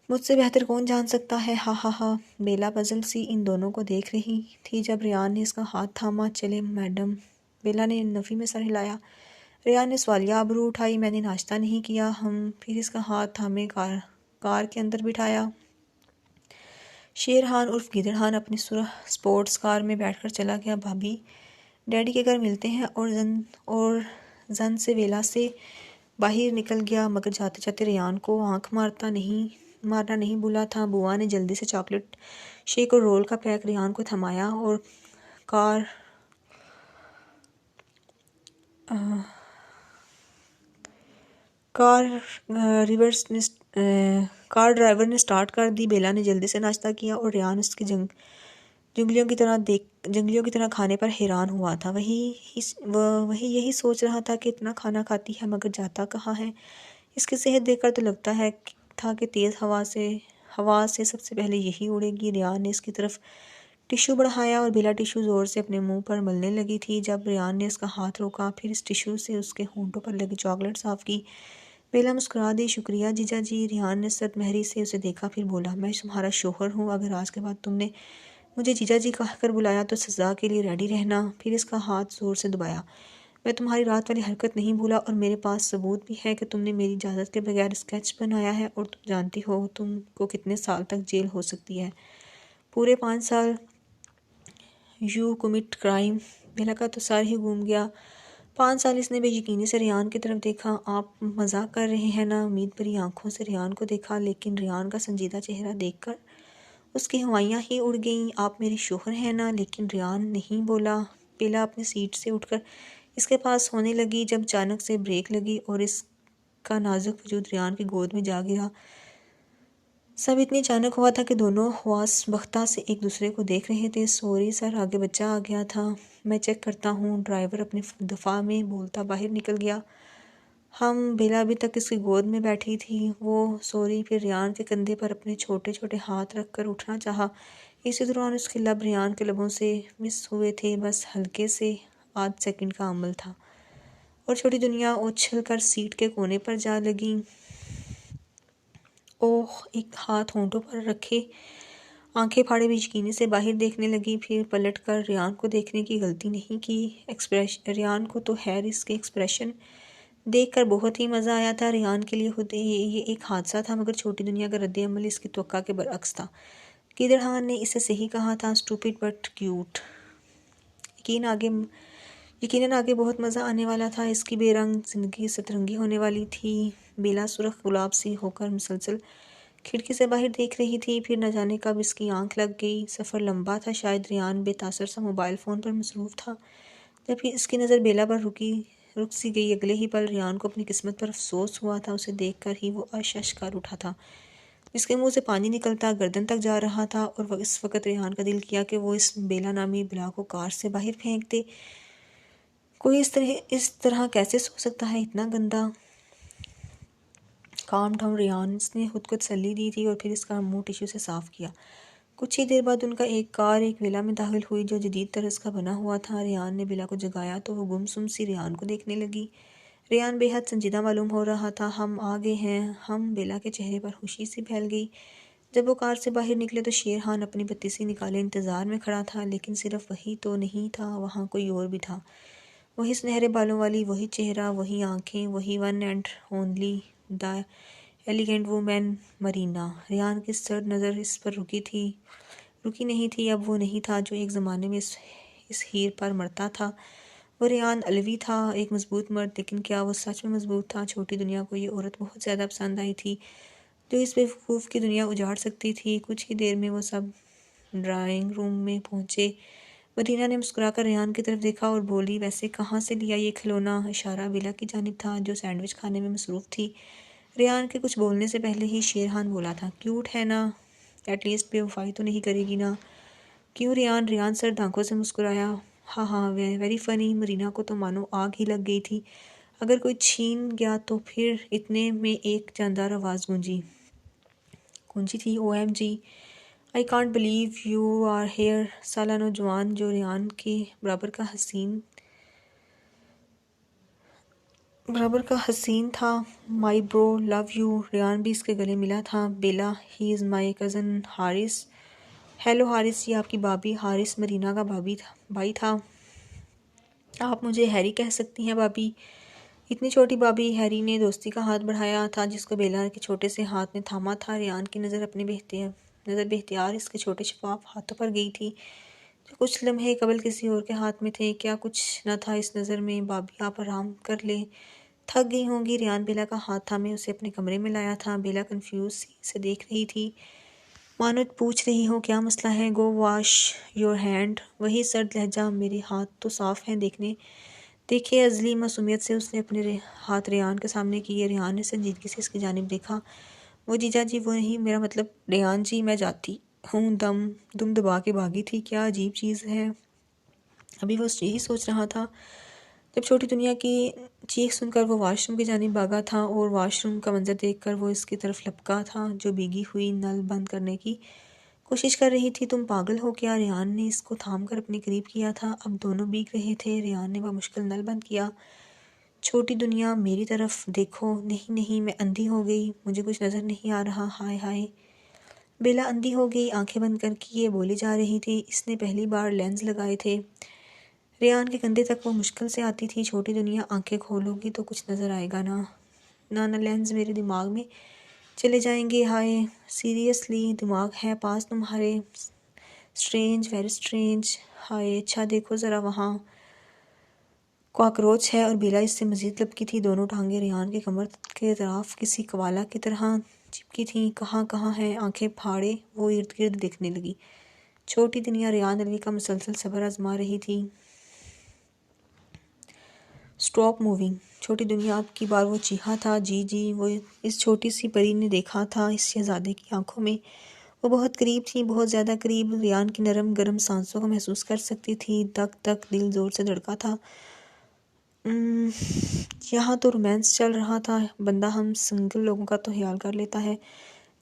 مجھ سے بہتر کون جان سکتا ہے، ہاں۔ بیلا پزل سی ان دونوں کو دیکھ رہی تھی۔ جب ریان نے اس کا ہاتھ تھاما، چلے میڈم، بیلا نے نفی میں سر ہلایا۔ ریان نے سوالیہ آبرو اٹھائی، میں نے ناشتہ نہیں کیا ہم۔ پھر اس کا ہاتھ تھامے کار کے اندر بٹھایا۔ شیرخان عرف گیدڑ خان اپنی سرخ سپورٹس کار میں بیٹھ کر چلا گیا۔ بھابی ڈیڈی کے گھر ملتے ہیں اور زن سے ویلا سے باہر نکل گیا، مگر جاتے جاتے ریان کو آنکھ مارنا نہیں بھولا تھا۔ بوا نے جلدی سے چاکلیٹ شیک اور رول کا پیک ریان کو تھمایا اور کار ڈرائیور نے سٹارٹ کر دی۔ بیلا نے جلدی سے ناشتہ کیا اور ریان اس کے جنگلیوں کی طرح کھانے پر حیران ہوا تھا۔ وہی یہی سوچ رہا تھا کہ اتنا کھانا کھاتی ہے مگر جاتا کہاں ہے۔ اس کی صحت دیکھ کر تو لگتا تھا کہ تیز ہوا سے سب سے پہلے یہی اڑے گی۔ ریان نے اس کی طرف ٹشو بڑھایا اور بیلا ٹشو زور سے اپنے منہ پر ملنے لگی تھی۔ جب ریان نے اس کا ہاتھ روکا، پھر اس ٹشو سے اس کے ہونٹوں پر لگی چاکلیٹ صاف کی، بیلا مسکرا دی، شکریہ جیجا جی۔ ریان نے سرد مہری سے اسے دیکھا، پھر بولا، میں تمہارا شوہر ہوں، اگر آج کے بعد تم نے مجھے جیجا جی کہہ کر بلایا تو سزا کے لیے ریڈی رہنا۔ پھر اس کا ہاتھ زور سے دبایا۔ میں تمہاری رات والی حرکت نہیں بھولا اور میرے پاس ثبوت بھی ہے کہ تم نے میری اجازت کے بغیر اسکیچ بنایا ہے، اور تم جانتی ہو تم کو کتنے سال تک جیل ہو سکتی ہے۔ پورے 5 سال۔ You commit crime. بیلا کا تو سر ہی گھوم گیا۔ 5 سال۔ اس نے بے یقینی سے ریان کی طرف دیکھا۔ آپ مزاق کر رہے ہیں نا؟ امید بھری آنکھوں سے ریان کو دیکھا، لیکن ریان کا سنجیدہ چہرہ دیکھ کر اس کی ہوائیاں ہی اڑ گئیں۔ آپ میرے شوہر ہیں نا؟ لیکن ریان نہیں بولا۔ بیلا اپنی سیٹ سے اٹھ کر اس کے پاس ہونے لگی، جب اچانک سے بریک لگی اور اس کا نازک وجود ریان کی گود میں جا گرا۔ سب اتنی اچانک ہوا تھا کہ دونوں حواس بختہ سے ایک دوسرے کو دیکھ رہے تھے۔ سوری سر، آگے بچہ آ گیا تھا، میں چیک کرتا ہوں۔ ڈرائیور اپنے دفاع میں بولتا باہر نکل گیا۔ بیلا ابھی تک اس کی گود میں بیٹھی تھی۔ وہ سوری، پھر ریان کے کندھے پر اپنے چھوٹے چھوٹے ہاتھ رکھ کر اٹھنا چاہا۔ اسی دوران اس کے لب ریان کے لبوں سے مس ہوئے تھے، بس ہلکے سے، آدھ سیکنڈ کا عمل تھا، اور چھوٹی دنیا اچھل کر سیٹ کے کونے پر جا لگی۔ اوہ! ایک ہاتھ ہونٹوں پر رکھے آنکھیں پھاڑے بے یقینی سے باہر دیکھنے لگی، پھر پلٹ کر ریان کو دیکھنے کی غلطی نہیں کی۔ ریان کو تو خیر اس کے ایکسپریشن دیکھ کر بہت ہی مزہ آیا تھا۔ ریان کے لیے خود یہ ایک حادثہ تھا، مگر چھوٹی دنیا کا رد عمل اس کی توقع کے برعکس تھا۔ گیدڑ خان نے اسے صحیح کہا تھا، اسٹوپڈ بٹ کیوٹ۔ یقیناً آگے بہت مزہ آنے والا تھا۔ اس کی بے رنگ زندگی سترنگی ہونے والی تھی۔ بیلا سرخ گلاب سی ہو کر مسلسل کھڑکی سے باہر دیکھ رہی تھی، پھر نہ جانے کب اس کی آنکھ لگ گئی۔ سفر لمبا تھا، شاید ریان بے تاثر سا موبائل فون پر مصروف تھا۔ جب پھر اس کی نظر بیلا پر رک سی گئی، اگلے ہی پل ریان کو اپنی قسمت پر افسوس ہوا تھا۔ اسے دیکھ کر ہی وہ اش کر اٹھا تھا، جس کے منہ سے پانی نکلتا گردن تک جا رہا تھا، اور اس وقت ریان کا دل کیا کہ وہ اس بیلا نامی بلا کو کار سے باہر پھینک دے۔ کوئی اس طرح کیسے سو سکتا ہے، اتنا گندا؟ کام ڈاؤن ریان، اس نے خود کو تسلی دی تھی، اور پھر اس کا منہ ٹشو سے صاف کیا۔ کچھ ہی دیر بعد ان کا ایک کار ایک ویلا میں داخل ہوئی جو جدید طرز کا بنا ہوا تھا۔ ریان نے بیلا کو جگایا تو وہ گم سی ریان کو دیکھنے لگی۔ ریان بے حد سنجیدہ معلوم ہو رہا تھا۔ ہم آ گئے ہیں۔ بیلا کے چہرے پر خوشی سی پھیل گئی۔ جب وہ کار سے باہر نکلے تو شیرخان اپنی بتیسی نکالے انتظار میں کھڑا تھا، لیکن صرف وہی تو نہیں تھا، وہاں کوئی اور بھی تھا۔ وہی سنہرے بالوں والی، وہی چہرہ، وہی آنکھیں، وہی one and only the elegant woman, Marina. Ryan کی سرد نظر اس پر رکی نہیں تھی۔ اب وہ نہیں تھا جو ایک زمانے میں اس ہیر پر مرتا تھا۔ وہ ریان علوی تھا، ایک مضبوط مرد، لیکن کیا وہ سچ میں مضبوط تھا؟ چھوٹی دنیا کو یہ عورت بہت زیادہ پسند آئی تھی، جو اس بیوقوف کی دنیا اجاڑ سکتی تھی۔ کچھ ہی دیر میں وہ سب ڈرائنگ روم میں پہنچے۔ مدینہ نے مسکرا کر ریان کی طرف دیکھا اور بولی، ویسے کہاں سے لیا یہ کھلونا؟ اشارہ بیلا کی جانب تھا جو سینڈوچ کھانے میں مصروف تھی۔ ریان کے کچھ بولنے سے پہلے ہی شیرحان بولا تھا، کیوٹ ہے نا، ایٹ لیسٹ بے وفائی تو نہیں کرے گی نا؟ کیوں ریان سرد آنکھوں سے مسکرایا، ہاں ہاں ویری فنی۔ مدینہ کو تو مانو آگ ہی لگ گئی تھی، اگر کوئی چھین گیا تو پھر اتنے میں ایک جاندار آواز گونجی تھی، O M G I can't believe you are here. سالہ نوجوان جو ریان کے برابر کا حسین تھا، مائی برو لو یو۔ ریان بھی اس کے گلے ملا تھا، Bella he is my cousin Haris. Hello Haris, یہ آپ کی بابی۔ حارث مدینہ کا بھائی تھا۔ آپ مجھے ہیری کہہ سکتی ہیں بابی۔ اتنی چھوٹی بابی؟ ہیری نے دوستی کا ہاتھ بڑھایا تھا جس کو بیلا کے چھوٹے سے ہاتھ نے تھاما تھا۔ ریان کی نظر بے اختیار اس کے چھوٹے شفاف ہاتھوں پر گئی تھی جو کچھ لمحے قبل کسی اور کے ہاتھ میں تھے۔ کیا کچھ نہ تھا اس نظر میں؟ بابی آپ آرام کر لیں، تھک گئی ہوں گی۔ ریان بیلا کا ہاتھ تھامے اسے اپنے کمرے میں لایا تھا۔ بیلا کنفیوز سی اسے دیکھ رہی تھی، مانو پوچھ رہی ہو کیا مسئلہ ہے؟ گو واش یور ہینڈ۔ وہی سرد لہجہ، میرے ہاتھ تو صاف ہیں، دیکھے ازلی معصومیت سے اس نے اپنے ہاتھ ریان کے سامنے کیے۔ ریان نے سنجیدگی سے اس کی جانب دیکھا، وہ جیجا جی وہ نہیں، میرا مطلب ریان جی میں جاتی ہوں۔ دم دبا کے بھاگی تھی، کیا عجیب چیز ہے۔ ابھی وہ یہی سوچ رہا تھا جب چھوٹی دنیا کی چیخ سن کر وہ واش روم کی جانب بھاگا تھا، اور واش روم کا منظر دیکھ کر وہ اس کی طرف لپکا تھا جو بھیگی ہوئی نل بند کرنے کی کوشش کر رہی تھی۔ تم پاگل ہو کیا؟ ریان نے اس کو تھام کر اپنے قریب کیا تھا، اب دونوں بھیگ رہے تھے۔ ریان نے بمشکل نل بند کیا۔ چھوٹی دنیا میری طرف دیکھو۔ نہیں میں اندھی ہو گئی، مجھے کچھ نظر نہیں آ رہا، ہائے ہائے۔ بیلا اندھی ہو گئی، آنکھیں بند کر کے یہ بولی جا رہی تھی، اس نے پہلی بار لینز لگائے تھے۔ ریان کے کندھے تک وہ مشکل سے آتی تھی۔ چھوٹی دنیا آنکھیں کھولو گی تو کچھ نظر آئے گا نا؟ نہ لینز میرے دماغ میں چلے جائیں گے، ہائے۔ سیریسلی دماغ ہے پاس تمہارے؟ سٹرینج، ویری سٹرینج، ہائے۔ اچھا دیکھو ذرا، وہاں کاکروچ ہے۔ اور بیلا اس سے مزید لپکی تھی، دونوں ٹانگیں ریان کے کمر کے اطراف کسی کوالا کی طرح چپکی تھیں۔ کہاں ہے؟ آنکھیں پھاڑے وہ ارد گرد دیکھنے لگی۔ چھوٹی دنیا ریان علی کا مسلسل صبر آزما رہی تھی۔ Stop moving. چھوٹی دنیا اب کی بار وہ چیخا تھا، جی وہ اس چھوٹی سی پری نے دیکھا تھا اس شہزادے کی آنکھوں میں، وہ بہت قریب تھی، بہت زیادہ قریب۔ ریان کی نرم گرم سانسوں کو محسوس کر سکتی تھی، دک دک دل زور سے دھڑکا تھا۔ یہاں تو رومانس چل رہا تھا، بندہ ہم سنگل لوگوں کا تو خیال کر لیتا ہے۔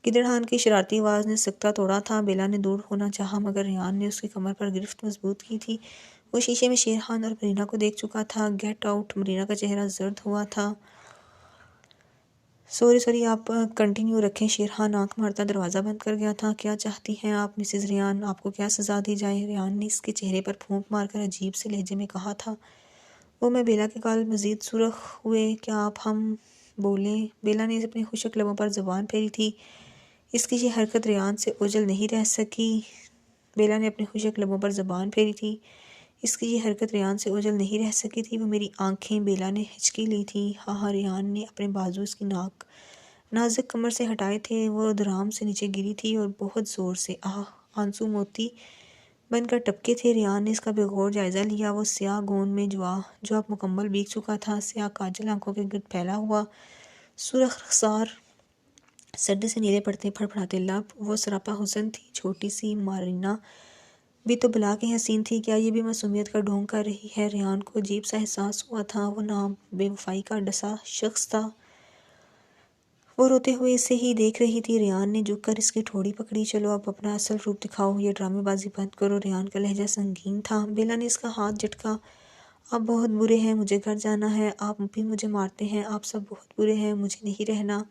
گدڑ کی شرارتی آواز نے سکتہ توڑا تھا۔ بیلا نے دور ہونا چاہا مگر ریان نے اس کی کمر پر گرفت مضبوط کی تھی۔ وہ شیشے میں شیرحان اور مرینا کو دیکھ چکا تھا۔ Get out. مرینا کا چہرہ زرد ہوا تھا۔ سوری آپ کنٹینیو رکھیں۔ شیرحان آنکھ مارتا دروازہ بند کر گیا تھا۔ کیا چاہتی ہیں آپ مسز ریان؟ آپ کو کیا سزا دی جائے؟ ریان نے اس کے چہرے پر پھونک مار کر عجیب سے لہجے میں کہا تھا۔ وہ میں بیلا کے گال مزید سرخ ہوئے، کیا آپ ہم بولیں؟ بیلا نے اپنے خشک لبوں پر زبان پھیری تھی، اس کی یہ حرکت ریان سے اوجھل نہیں رہ سکی۔ بیلا نے اپنے خشک لبوں پر زبان پھیری تھی، اس کی یہ حرکت ریان سے اوجھل نہیں رہ سکی تھی۔ وہ میری آنکھیں، بیلا نے ہچکی لی تھی۔ ہاں ریان نے اپنے بازو اس کی نازک کمر سے ہٹائے تھے، وہ دھڑام سے نیچے گری تھی اور بہت زور سے آنسو موتی بن کر ٹپکے تھے۔ ریان نے اس کا بے غور جائزہ لیا۔ وہ سیاہ گون میں جو اب مکمل بھیگ چکا تھا، سیاہ کاجل آنکھوں کے گرد پھیلا ہوا، سرخ رخسار، سرد سے نیلے پڑتے پھڑپڑاتے لب، وہ سراپا حسن تھی۔ چھوٹی سی مرینا بھی تو بلا کے حسین تھی، کیا یہ بھی معصومیت کا ڈھونگ کر رہی ہے؟ ریان کو عجیب سا احساس ہوا تھا، وہ نام بے وفائی کا ڈسا شخص تھا۔ وہ روتے ہوئے اسے ہی دیکھ رہی تھی۔ ریان نے جھک کر اس کی ٹھوڑی پکڑی، چلو اب اپنا اصل روپ دکھاؤ، یہ ڈرامے بازی بند کرو۔ ریان کا لہجہ سنگین تھا۔ بیلا نے اس کا ہاتھ جھٹکا، آپ بہت برے ہیں، مجھے گھر جانا ہے، آپ بھی مجھے مارتے ہیں، آپ سب بہت برے ہیں، مجھے نہیں رہنا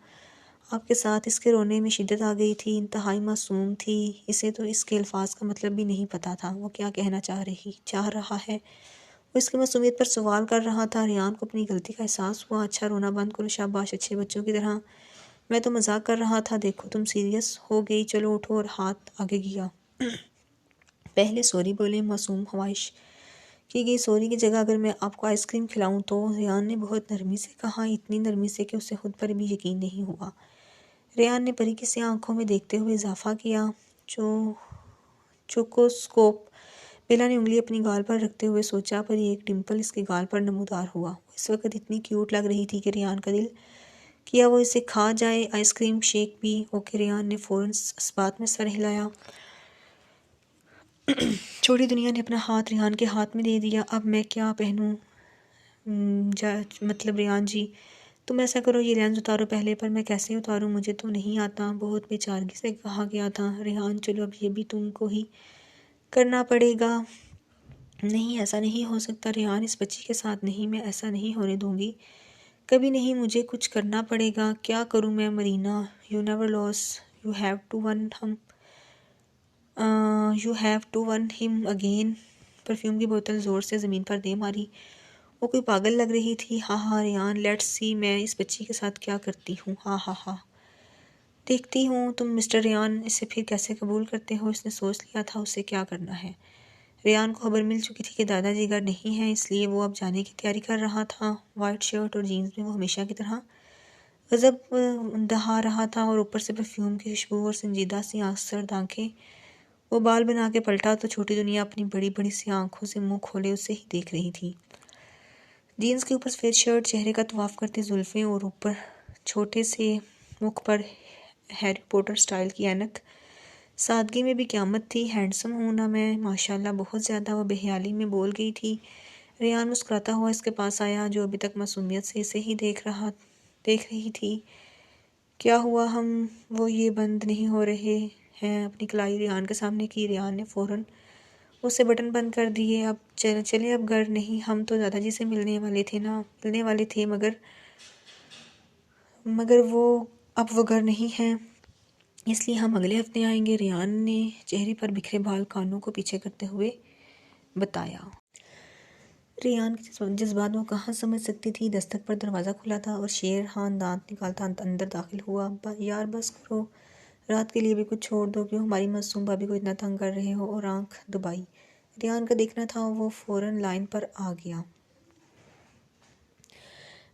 آپ کے ساتھ۔ اس کے رونے میں شدت آ گئی تھی، انتہائی معصوم تھی، اسے تو اس کے الفاظ کا مطلب بھی نہیں پتا تھا، وہ کیا کہنا چاہ رہا ہے۔ وہ اس کی معصومیت پر سوال کر رہا تھا۔ ریان کو اپنی غلطی کا احساس ہوا۔ اچھا رونا بند کرو، شاباش، اچھے بچوں کی طرح، میں تو مذاق کر رہا تھا، دیکھو تم سیریس ہو گئی، چلو اٹھو۔ اور ہاتھ آگے کیا، پہلے سوری بولیں، معصوم خواہش کی گئی سوری کی جگہ اگر میں آپ کو آئس کریم کھلاؤں تو؟ ریان نے بہت نرمی سے کہا، اتنی نرمی سے کہ اسے خود پر بھی یقین نہیں ہوا۔ ریان نے پری کی سیاہ آنکھوں میں دیکھتے ہوئے اضافہ کیا، چوکوسکوپ بیلا نے انگلی اپنی گال پر رکھتے ہوئے سوچا، پر ایک ڈمپل اس کے گال پر نمودار ہوا۔ وہ اس وقت اتنی کیوٹ لگ رہی تھی کہ ریان کا دل کیا وہ اسے کھا جائے۔ آئس کریم شیک بھی اوکے، ریان نے فوراً اس بات میں سر ہلایا۔ چھوٹی دنیا نے اپنا ہاتھ ریان کے ہاتھ میں دے دیا۔ اب میں کیا پہنوں؟ مطلب ریان جی، تم ایسا کرو، یہ لینس اتارو پہلے۔ پر میں کیسے اتاروں؟ مجھے تو نہیں آتا، بہت بے چارگی سے کہا گیا تھا۔ ریان چلو اب یہ بھی تم کو ہی کرنا پڑے گا۔ نہیں، ایسا نہیں ہو سکتا ریان، اس بچی کے ساتھ نہیں، میں ایسا نہیں ہونے دوں گی، کبھی نہیں، مجھے کچھ کرنا پڑے گا۔ کیا کروں میں Marina? You never lose, you have to win him again. Perfume کی بوتل زور سے زمین پر دے ماری۔ وہ کوئی پاگل لگ رہی تھی۔ ہاں ہاں ریان، لیٹس سی میں اس بچی کے ساتھ کیا کرتی ہوں۔ ہاں ہاں ہاں، دیکھتی ہوں تم مسٹر ریان اسے پھر کیسے قبول کرتے ہو۔ اس نے سوچ لیا تھا اسے کیا کرنا ہے۔ ریان کو خبر مل چکی تھی کہ دادا جی گھر نہیں ہیں، اس لیے وہ اب جانے کی تیاری کر رہا تھا۔ وائٹ شرٹ اور جینز میں وہ ہمیشہ کی طرح غضب دہا رہا تھا، اور اوپر سے پرفیوم کی خوشبو اور سنجیدہ سی سرد آنکھیں۔ وہ بال بنا کے پلٹا تو چھوٹی دنیا اپنی بڑی بڑی سی آنکھوں سے منہ کھولے اسے ہی دیکھ رہی تھی۔ جینز کے اوپر سفید شرٹ، چہرے کا طواف کرتی زلفیں، اور اوپر چھوٹے سے مکھ پر ہیری پوٹر سٹائل کی اینک۔ سادگی میں بھی قیامت تھی۔ ہینڈسم ہوں نا میں؟ ماشاءاللہ، بہت زیادہ، وہ بے حیالی میں بول گئی تھی۔ ریان مسکراتا ہوا اس کے پاس آیا، جو ابھی تک معصومیت سے اسے ہی دیکھ رہی تھی۔ کیا ہوا؟ وہ یہ بند نہیں ہو رہے ہیں۔ اپنی کلائی ریان کے سامنے کی۔ ریان نے فوراً اسے بٹن بند کر دیے۔ اب چلے، اب گھر نہیں، ہم تو دادا جی سے ملنے والے تھے مگر اب وہ گھر نہیں ہیں، اس لیے ہم اگلے ہفتے آئیں گے، ریان نے چہرے پر بکھرے بال کانوں کو پیچھے کرتے ہوئے بتایا۔ ریان کے جذبات وہ کہاں سمجھ سکتی تھی۔ دستک پر دروازہ کھلا تھا اور شیر خان دانت نکالتا اندر داخل ہوا۔ یار بس کرو، رات کے لیے بھی کچھ چھوڑ دو، کیوں ہماری معصوم بھابی کو اتنا تنگ کر رہے ہو؟ اور آنکھ دبائی۔ ریان کا دیکھنا تھا، وہ فوراً لائن پر آ گیا۔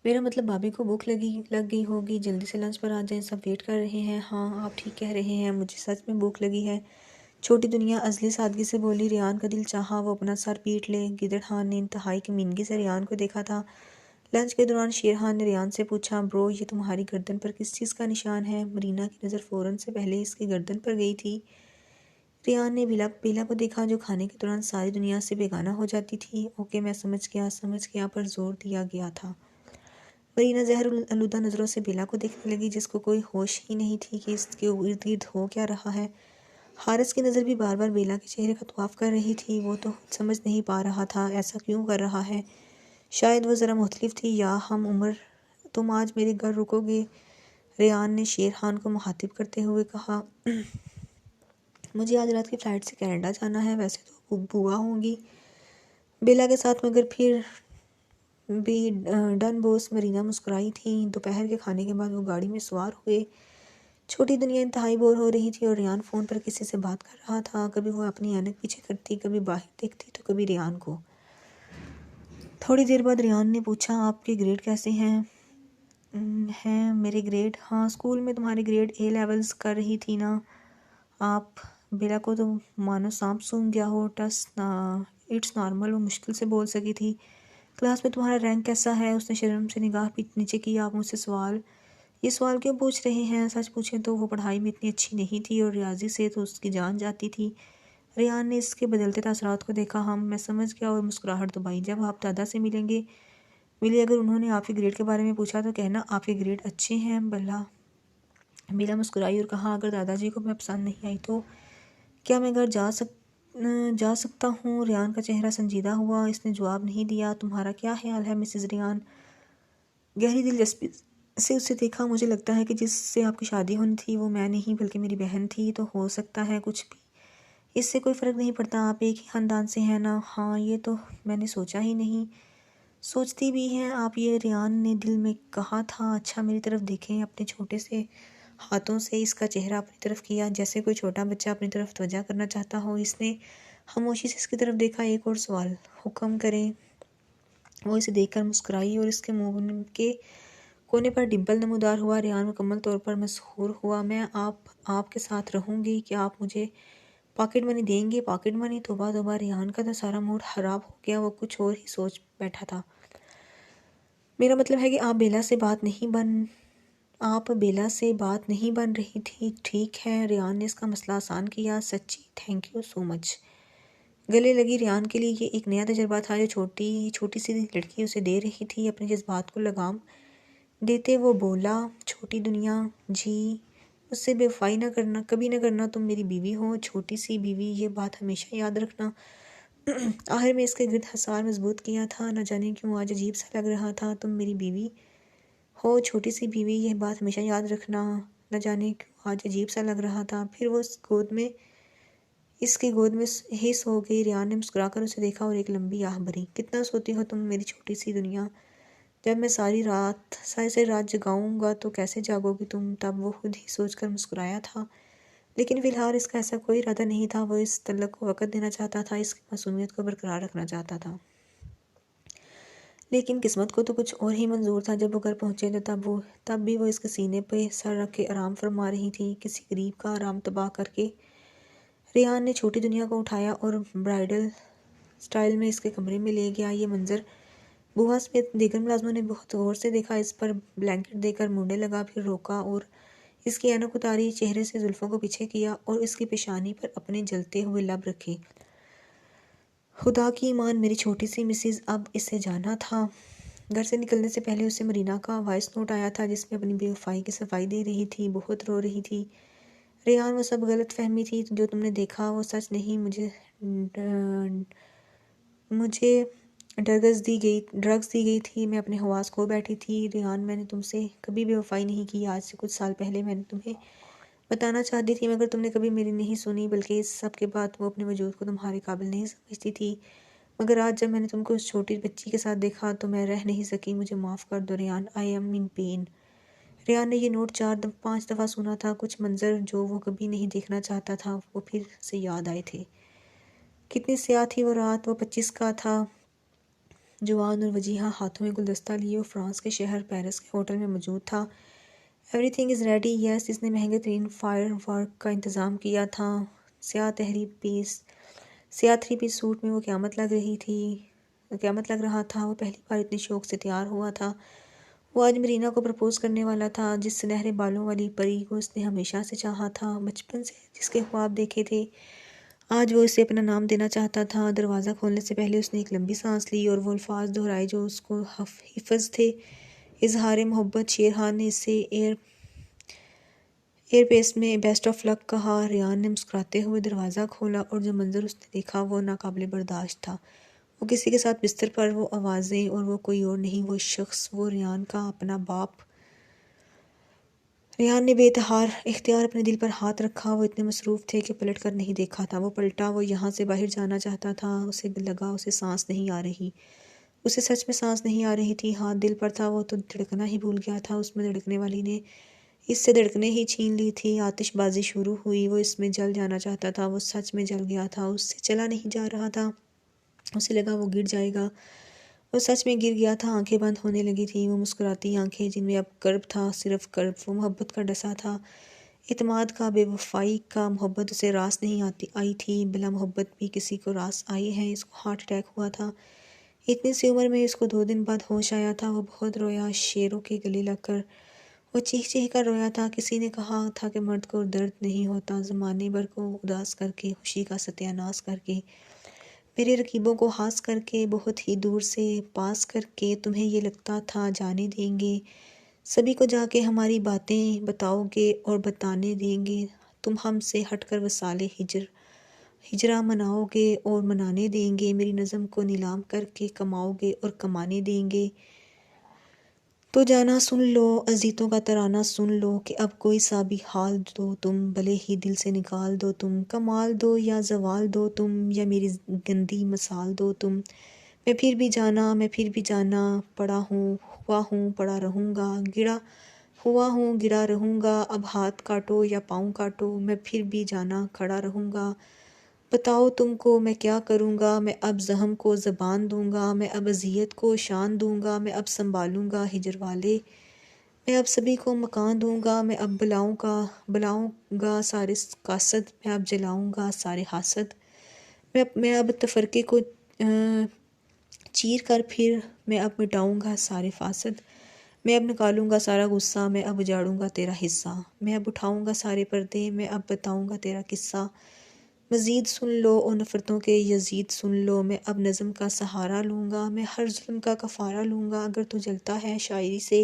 میرا مطلب بھابی کو بھوک لگ گئی ہوگی، جلدی سے لنچ پر آ جائیں، سب ویٹ کر رہے ہیں۔ ہاں آپ ٹھیک کہہ رہے ہیں، مجھے سچ میں بھوک لگی ہے، چھوٹی دنیا ازلی سادگی سے بولی۔ ریان کا دل چاہا وہ اپنا سر پیٹ لے۔ گیدڑ خان نے انتہائی کمینگی سے ریان کو دیکھا تھا۔ لنچ کے دوران شیر خان نے ریان سے پوچھا، برو یہ تمہاری گردن پر کس چیز کا نشان ہے؟ مرینا کی نظر فوراً سے پہلے اس کی گردن پر گئی تھی۔ ریان نے بیلا کو دیکھا، جو کھانے کے دوران ساری دنیا سے بیگانہ ہو جاتی تھی۔ اوکے میں سمجھ گیا پر زور دیا گیا تھا۔ مرینا زہر آلودہ نظروں سے بیلا کو دیکھنے لگی، جس کو کوئی ہوش ہی نہیں تھی کہ اس کے ارد گرد ہو کیا رہا ہے۔ حارث کی نظر بھی بار بار بیلا کے چہرے کا طواف کر رہی تھی۔ وہ تو سمجھ نہیں پا رہا تھا ایسا کیوں کر رہا ہے۔ شاید وہ ذرا مختلف تھی یا ہم عمر۔ تم آج میرے گھر رکو گے؟ ریان نے شیر خان کو مخاطب کرتے ہوئے کہا۔ مجھے آج رات کی فلائٹ سے کینیڈا جانا ہے، ویسے تو بوا ہوں گی بیلا کے ساتھ، مگر پھر بھی ڈن بوس۔ مرینا مسکرائی تھی۔ دوپہر کے کھانے کے بعد وہ گاڑی میں سوار ہوئے۔ چھوٹی دنیا انتہائی بور ہو رہی تھی اور ریان فون پر کسی سے بات کر رہا تھا۔ کبھی وہ اپنی اینک پیچھے کرتی، کبھی باہر دیکھتی تو کبھی ریان کو۔ تھوڑی دیر بعد ریان نے پوچھا، آپ کے گریڈ کیسے ہیں؟ میرے گریڈ؟ ہاں، اسکول میں تمہارے گریڈ اے لیولز کر رہی تھی نا آپ؟ بیلا کو تو مانو سانپ سونگھ گیا ہو۔ اٹس نارمل، وہ مشکل سے بول سکی تھی۔ کلاس میں تمہارا رینک کیسا ہے؟ اس نے شرم سے نگاہ نیچے کی۔ آپ مجھ سے یہ سوال کیوں پوچھ رہے ہیں؟ سچ پوچھیں تو وہ پڑھائی میں اتنی اچھی نہیں تھی، اور ریاضی سے تو اس کی جان جاتی تھی۔ ریان نے اس کے بدلتے تاثرات کو دیکھا۔ میں سمجھ گیا، اور مسکراہٹ دبائی۔ جب آپ دادا سے ملے، اگر انہوں نے آپ کے گریڈ کے بارے میں پوچھا تو کہنا آپ کے گریڈ اچھے ہیں۔ بیلا مسکرائی اور کہا، اگر دادا جی کو میں پسند نہیں آئی تو کیا میں گھر جا سکتا ہوں؟ ریان کا چہرہ سنجیدہ ہوا۔ اس نے جواب نہیں دیا۔ تمہارا کیا خیال ہے مسز ریان؟ گہری دلچسپی سے اسے دیکھا۔ مجھے لگتا ہے کہ جس سے آپ کی شادی ہونی تھی وہ میں نہیں بلکہ میری بہن تھی، تو ہو سکتا ہے کچھ بھی، اس سے کوئی فرق نہیں پڑتا، آپ ایک ہی خاندان سے ہیں نا؟ ہاں، یہ تو میں نے سوچا ہی نہیں۔ سوچتی بھی ہیں آپ یہ؟ ریان نے دل میں کہا تھا۔ اچھا میری طرف دیکھیں۔ اپنے چھوٹے سے ہاتھوں سے اس کا چہرہ اپنی طرف کیا، جیسے کوئی چھوٹا بچہ اپنی طرف توجہ کرنا چاہتا ہو۔ اس نے خاموشی سے اس کی طرف دیکھا۔ ایک اور سوال؟ حکم کریں۔ وہ اسے دیکھ کر مسکرائی اور اس کے منہ کے کونے پر ڈمپل نمودار ہوا۔ ریان مکمل طور پر مسحور ہوا۔ میں آپ کے ساتھ رہوں گی، کیا آپ مجھے پاکٹ منی دیں گے، پاکٹ منی؟ توبہ توبہ، ریحان کا تو سارا موڈ خراب ہو گیا، وہ کچھ اور ہی سوچ بیٹھا تھا۔ میرا مطلب ہے کہ آپ بیلا سے بات نہیں بن رہی تھی، ٹھیک ہے؟ ریحان نے اس کا مسئلہ آسان کیا۔ سچی تھینک یو سو مچ۔ گلے لگی ریحان کے لیے یہ ایک نیا تجربہ تھا جو چھوٹی سی لڑکی اسے دے رہی تھی۔ اپنے جذبات کو لگام دیتے وہ بولا، چھوٹی دنیا جی، مجھ سے بے وفائی کبھی نہ کرنا، تم میری بیوی ہو، چھوٹی سی بیوی، یہ بات ہمیشہ یاد رکھنا۔ آخر میں اس کے گرد حصار مضبوط کیا تھا، نہ جانے کیوں آج عجیب سا لگ رہا تھا۔ تم میری بیوی ہو، چھوٹی سی بیوی، یہ بات ہمیشہ یاد رکھنا، نہ جانے کیوں آج عجیب سا لگ رہا تھا۔ پھر وہ اس کی گود میں ہی سو گئی۔ ریحان نے مسکرا کر اسے دیکھا اور ایک لمبی آہ بھری۔ کتنا سوتی ہو تم میری چھوٹی سی دنیا، جب میں ساری رات جگاؤں گا تو کیسے جاگو گی تم؟ تب وہ خود ہی سوچ کر مسکرایا تھا، لیکن فی الحال اس کا ایسا کوئی ارادہ نہیں تھا۔ وہ اس تعلق کو وقت دینا چاہتا تھا، اس کی معصومیت کو برقرار رکھنا چاہتا تھا۔ لیکن قسمت کو تو کچھ اور ہی منظور تھا۔ جب وہ گھر پہنچے تو تب بھی وہ اس کے سینے پہ سر رکھ کے آرام فرما رہی تھی، کسی غریب کا آرام تباہ کر کے۔ ریحان نے چھوٹی دنیا کو اٹھایا اور برائڈل سٹائل میں اس کے کمرے میں لے گیا۔ یہ منظر بوہا سمیت دیگر ملازموں نے بہت غور سے دیکھا۔ اس پر بلینکٹ دے کر مونڈے لگا، پھر روکا اور اس کی اینک اتاری، چہرے سے زلفوں کو پیچھے کیا اور اس کی پیشانی پر اپنے جلتے ہوئے لب رکھے۔ خدا کی ایمان، میری چھوٹی سی مسز، اب اسے جانا تھا۔ گھر سے نکلنے سے پہلے اسے مرینا کا وائس نوٹ آیا تھا جس میں اپنی بے وفائی کی صفائی دے رہی تھی، بہت رو رہی تھی۔ ریحان، وہ سب غلط فہمی تھی جو تم نے دیکھا، وہ سچ نہیں۔ مجھے ڈرگز دی گئی تھی، میں اپنے حواس کھو بیٹھی تھی۔ ریحان، میں نے تم سے کبھی بے وفائی نہیں کی۔ آج سے کچھ سال پہلے میں نے تمہیں بتانا چاہتی تھی مگر تم نے کبھی میری نہیں سنی، بلکہ اس سب کے بعد وہ اپنے وجود کو تمہارے قابل نہیں سمجھتی تھی۔ مگر آج جب میں نے تم کو اس چھوٹی بچی کے ساتھ دیکھا تو میں رہ نہیں سکی۔ مجھے معاف کر دو Rehan, I am in pain. Rehan نے یہ نوٹ 4-5 دفعہ سنا تھا۔ کچھ منظر جو وہ کبھی نہیں دیکھنا چاہتا تھا وہ پھر سے یاد آئے تھے۔ کتنی سیاہ تھی وہ رات۔ وہ 25 کا تھا، جوان اور وجیہہ، ہاتھوں میں گلدستہ لیے وہ فرانس کے شہر پیرس کے ہوٹل میں موجود تھا۔ ایوری تھنگ از ریڈی، یس، اس نے مہنگے ترین فائر ورک کا انتظام کیا تھا۔ سیاہ 3 پیس سوٹ میں وہ قیامت لگ رہا تھا۔ وہ پہلی بار اتنے شوق سے تیار ہوا تھا۔ وہ آج مرینا کو پرپوز کرنے والا تھا، جس سنہرے بالوں والی پری کو اس نے ہمیشہ سے چاہا تھا، بچپن سے جس کے خواب دیکھے تھے۔ آج وہ اسے اپنا نام دینا چاہتا تھا۔ دروازہ کھولنے سے پہلے اس نے ایک لمبی سانس لی اور وہ الفاظ دہرائے جو اس کو حفظ تھے۔ اظہار محبت، شیرخان نے اسے ایئر پیس میں بیسٹ آف لک کہا۔ ریحان نے مسکراتے ہوئے دروازہ کھولا اور جو منظر اس نے دیکھا وہ ناقابل برداشت تھا۔ وہ کسی کے ساتھ بستر پر، وہ آوازیں، اور وہ کوئی اور نہیں، وہ شخص، وہ ریحان کا اپنا باپ۔ ریحان نے بے اختیار اپنے دل پر ہاتھ رکھا۔ وہ اتنے مصروف تھے کہ پلٹ کر نہیں دیکھا تھا۔ وہ پلٹا، وہ یہاں سے باہر جانا چاہتا تھا۔ اسے لگا اسے سانس نہیں آ رہی، اسے سچ میں سانس نہیں آ رہی تھی۔ ہاتھ دل پر تھا، وہ تو دھڑکنا ہی بھول گیا تھا۔ اس میں دھڑکنے والی نے اس سے دھڑکنیں ہی چھین لی تھی۔ آتش بازی شروع ہوئی، وہ اس میں جل جانا چاہتا تھا۔ وہ سچ میں جل گیا تھا، اس سے چلا نہیں جا رہا تھا۔ اسے لگا وہ گر جائے گا، وہ سچ میں گر گیا تھا۔ آنکھیں بند ہونے لگی تھیں، وہ مسکراتی آنکھیں جن میں اب کرب تھا، صرف کرب۔ وہ محبت کا ڈسا تھا، اعتماد کا، بے وفائی کا۔ محبت اسے راس نہیں آئی تھی، بلا محبت بھی کسی کو راس آئی ہے۔ اس کو ہارٹ اٹیک ہوا تھا اتنی سی عمر میں۔ اس کو 2 دن بعد ہوش آیا تھا۔ وہ بہت رویا، شیروں کے گلے لگ کر وہ چیخ چیخ کر رویا تھا۔ کسی نے کہا تھا کہ مرد کو درد نہیں ہوتا، زمانے بھر کو اداس کر کے، خوشی کا ستیہ ناش کر کے، میرے رقیبوں کو ہاس کر کے، بہت ہی دور سے پاس کر کے، تمہیں یہ لگتا تھا جانے دیں گے، سبھی کو جا کے ہماری باتیں بتاؤ گے اور بتانے دیں گے، تم ہم سے ہٹ کر وصال ہجرا مناؤ گے اور منانے دیں گے، میری نظم کو نیلام کر کے کماؤ گے اور کمانے دیں گے۔ تو جانا سن لو، اذیتوں کا ترانہ سن لو کہ اب کوئی سا بھی حال دو تم، بھلے ہی دل سے نکال دو تم، کمال دو یا زوال دو تم، یا میری گندی مثال دو تم، میں پھر بھی جانا پڑا ہوں پڑا رہوں گا، گڑا ہوا ہوں گڑا رہوں گا، اب ہاتھ کاٹو یا پاؤں کاٹو، میں پھر بھی جانا کھڑا رہوں گا، بتاؤ تم کو میں کیا کروں گا، میں اب زخم کو زبان دوں گا، میں اب اذیت کو شان دوں گا، میں اب سنبھالوں گا ہجر والے، میں اب سبھی کو مکان دوں گا، میں اب بلاؤں گا سارے قاصد، میں اب جلاؤں گا سارے حاسد، میں اب تفرقے کو چیر کر پھر میں اب مٹاؤں گا سارے فاسد، میں اب نکالوں گا سارا غصہ، میں اب اجاڑوں گا تیرا حصہ، میں اب اٹھاؤں گا سارے پردے، میں اب بتاؤں گا تیرا قصہ، مزید سن لو اور نفرتوں کے یزید سن لو، میں اب نظم کا سہارا لوں گا، میں ہر ظلم کا کفارہ لوں گا، اگر تو جلتا ہے شاعری سے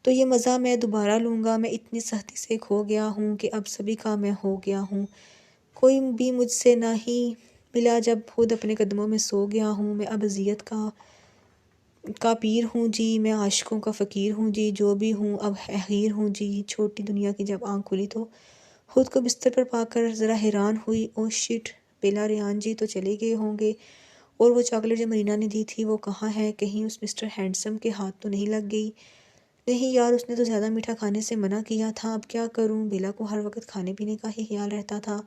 تو یہ مزہ میں دوبارہ لوں گا، میں اتنی سختی سے کھو گیا ہوں کہ اب سبھی کا میں ہو گیا ہوں، کوئی بھی مجھ سے نہ ہی ملا جب خود اپنے قدموں میں سو گیا ہوں، میں اب اذیت کا پیر ہوں جی، میں عاشقوں کا فقیر ہوں جی، جو بھی ہوں اب حقیر ہوں جی، چھوٹی دنیا کی جب آنکھ کھلی تو خود کو بستر پر پا کر ذرا حیران ہوئی، او شٹ، بیلا ریان جی تو چلے گئے ہوں گے، اور وہ چاکلیٹ جو مرینا نے دی تھی وہ کہاں ہے، کہیں اس مسٹر ہینڈسم کے ہاتھ تو نہیں لگ گئی؟ نہیں یار، اس نے تو زیادہ میٹھا کھانے سے منع کیا تھا، اب کیا کروں؟ بیلا کو ہر وقت کھانے پینے کا ہی خیال رہتا تھا،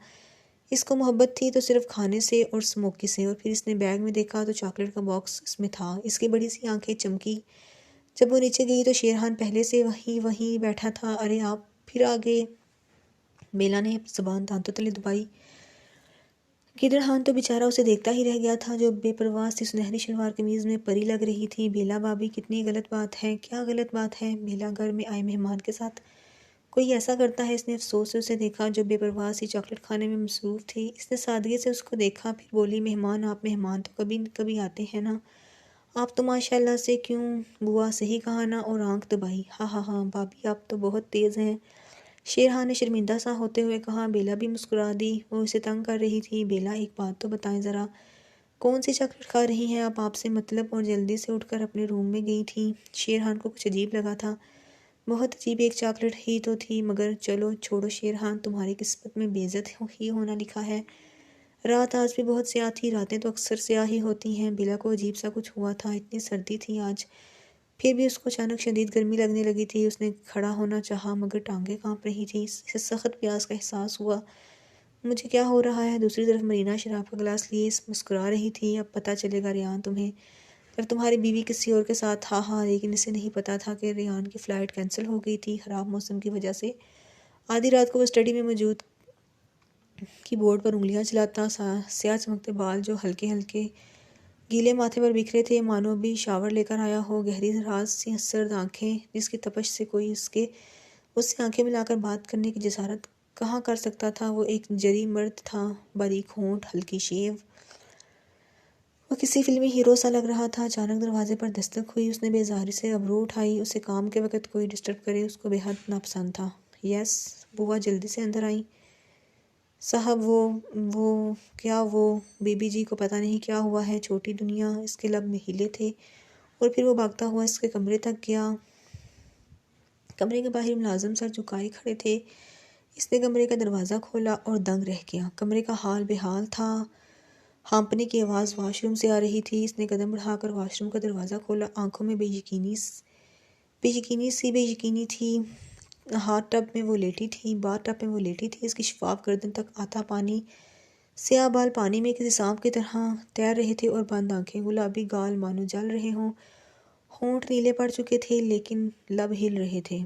اس کو محبت تھی تو صرف کھانے سے اور اسموکی سے، اور پھر اس نے بیگ میں دیکھا تو چاکلیٹ کا باکس اس میں تھا، اس کی بڑی سی آنکھیں چمکی، جب وہ نیچے گئی تو شیرحان پہلے سے وہیں بیٹھا تھا۔ ارے آپ پھر آ گئے؟ بیلا نے زبان دانتوں تلے دبائی۔ گیدڑ تو بیچارہ اسے دیکھتا ہی رہ گیا تھا، جو بے پرواز سی سنہری شلوار قمیض میں پری لگ رہی تھی۔ بیلا بھابھی، کتنی غلط بات ہے۔ کیا غلط بات ہے؟ بیلا گھر میں آئے مہمان کے ساتھ کوئی ایسا کرتا ہے؟ اس نے افسوس سے اسے دیکھا جو بے پرواز سی چاکلیٹ کھانے میں مصروف تھی۔ اس نے سادگی سے اس کو دیکھا، پھر بولی، مہمان آپ مہمان تو کبھی کبھی آتے ہیں نا، آپ تو ماشاءاللہ سے کیوں بوا، صحیح کہا نا، اور آنکھ دبائی۔ ہاں بھابھی آپ تو بہت تیز ہیں، شیرحان نے شرمندہ سا ہوتے ہوئے کہا۔ بیلا بھی مسکرا دی، وہ اسے تنگ کر رہی تھی۔ بیلا، ایک بات تو بتائیں ذرا، کون سی چاکلیٹ کھا رہی ہیں آپ سے مطلب، اور جلدی سے اٹھ کر اپنے روم میں گئی تھی۔ شیرحان کو کچھ عجیب لگا تھا، بہت عجیب، ایک چاکلیٹ ہی تو تھی، مگر چلو چھوڑو شیرحان، تمہاری قسمت میں بے عزت ہی ہونا لکھا ہے۔ رات آج بھی بہت سیاہ تھی، راتیں تو اکثر سیاہ ہی ہوتی ہیں۔ بیلا کو عجیب سا کچھ ہوا تھا، اتنی سردی تھی آج، پھر بھی اس کو اچانک شدید گرمی لگنے لگی تھی۔ اس نے کھڑا ہونا چاہا مگر ٹانگیں کانپ رہی تھی، اسے سخت پیاس کا احساس ہوا۔ مجھے کیا ہو رہا ہے؟ دوسری طرف مرینا شراب کا گلاس لیے مسکرا رہی تھی۔ اب پتہ چلے گا ریان تمہیں، جب تمہاری بیوی کسی اور کے ساتھ۔ ہاں، لیکن اسے نہیں پتہ تھا کہ ریان کی فلائٹ کینسل ہو گئی تھی خراب موسم کی وجہ سے۔ آدھی رات کو وہ اسٹڈی میں موجود کی بورڈ پر انگلیاں چلاتا، سیاہ چمکتے بال جو ہلکے ہلکے گیلے ماتھے پر بکھرے تھے، مانو بھی شاور لے کر آیا ہو، گہری راز سی سرد آنکھیں جس کی تپش سے کوئی اس سے آنکھیں ملا کر بات کرنے کی جسارت کہاں کر سکتا تھا۔ وہ ایک جری مرد تھا، باریک ہونٹ، ہلکی شیو، وہ کسی فلمی ہیرو سا لگ رہا تھا۔ اچانک دروازے پر دستک ہوئی، اس نے بیزاری سے ابرو اٹھائی، اسے کام کے وقت کوئی ڈسٹرب کرے اس کو بے حد ناپسند تھا۔ یس بوا، جلدی سے اندر آئیں۔ صاحب وہ بی بی جی کو پتہ نہیں کیا ہوا ہے، چھوٹی دنیا، اس کے لب میں ہلے تھے، اور پھر وہ بھاگتا ہوا اس کے کمرے تک گیا۔ کمرے کے باہر ملازم سر جھکائے کھڑے تھے، اس نے کمرے کا دروازہ کھولا اور دنگ رہ گیا۔ کمرے کا حال بے حال تھا، ہانپنے کی آواز واش روم سے آ رہی تھی۔ اس نے قدم بڑھا کر واش روم کا دروازہ کھولا، آنکھوں میں بے یقینی تھی۔ ہاتھ ٹب میں وہ لیٹی تھی، باتھ ٹب میں وہ لیٹی تھی، اس کی شفاف گردن تک آتا پانی، سیاہ بال پانی میں کسی سانپ کی طرح تیر رہے تھے، اور بند آنکھیں، گلابی گال مانو جل رہے ہوں، ہونٹ نیلے پڑ چکے تھے لیکن لب ہل رہے تھے۔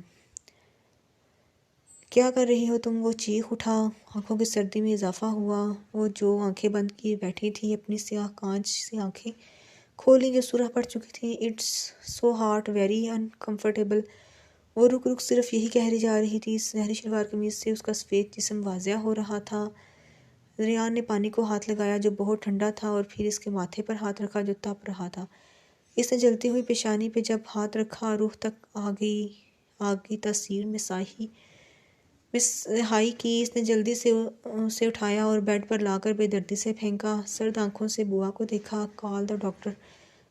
کیا کر رہی ہو تم؟ وہ چیخ اٹھا، آنکھوں کی سردی میں اضافہ ہوا۔ وہ جو آنکھیں بند کیے بیٹھی تھی، اپنی سیاہ کانچ سی آنکھیں کھولی جو سرخ پڑ چکی تھیں۔ It's so hot, very uncomfortable, وہ رک صرف یہی کہہ جا رہی تھی۔ سنہری شلوار قمیض سے اس کا سفید جسم واضح ہو رہا تھا۔ ریان نے پانی کو ہاتھ لگایا جو بہت ٹھنڈا تھا، اور پھر اس کے ماتھے پر ہاتھ رکھا جو تپ رہا تھا۔ اس نے جلتی ہوئی پیشانی پہ جب ہاتھ رکھا، روح تک آگ کی تاثیر میں ہائی کی۔ اس نے جلدی سے اسے اٹھایا اور بیڈ پر لا کر بے دردی سے پھینکا۔ سرد آنکھوں سے بوا کو دیکھا۔ کال دا ڈاکٹر،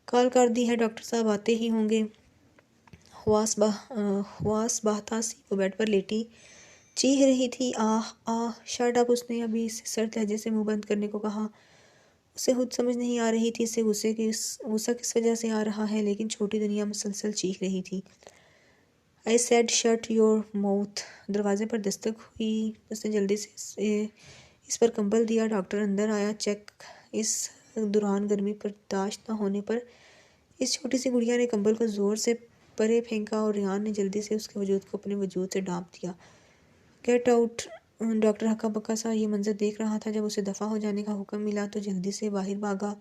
کال کر دی ہے، ڈاکٹر صاحب آتے ہی ہوں گے۔ حواس باہتا سی وہ بیڈ پر لیٹی چیخ رہی تھی، آہ شٹ اپ۔ اس نے ابھی اسے سرد لہجے سے منہ بند کرنے کو کہا۔ اسے خود سمجھ نہیں آ رہی تھی اسے غصہ کس وجہ سے آ رہا ہے، لیکن چھوٹی دنیا مسلسل چیخ رہی تھی۔ I said shut your mouth۔ دروازے پر دستک ہوئی، اس نے جلدی سے اس پر کمبل دیا۔ ڈاکٹر اندر آیا۔ چیک۔ اس دوران گرمی برداشت نہ ہونے پر اس چھوٹی سی گڑیا نے کمبل کو زور سے پرے پھینکا اور ریان نے جلدی سے اس کے وجود کو اپنے وجود سے ڈانپ دیا۔ Get out! ڈاکٹر ہکا بکا سا یہ منظر دیکھ رہا تھا۔ جب اسے دفع ہو جانے کا حکم ملا تو جلدی سے باہر بھاگا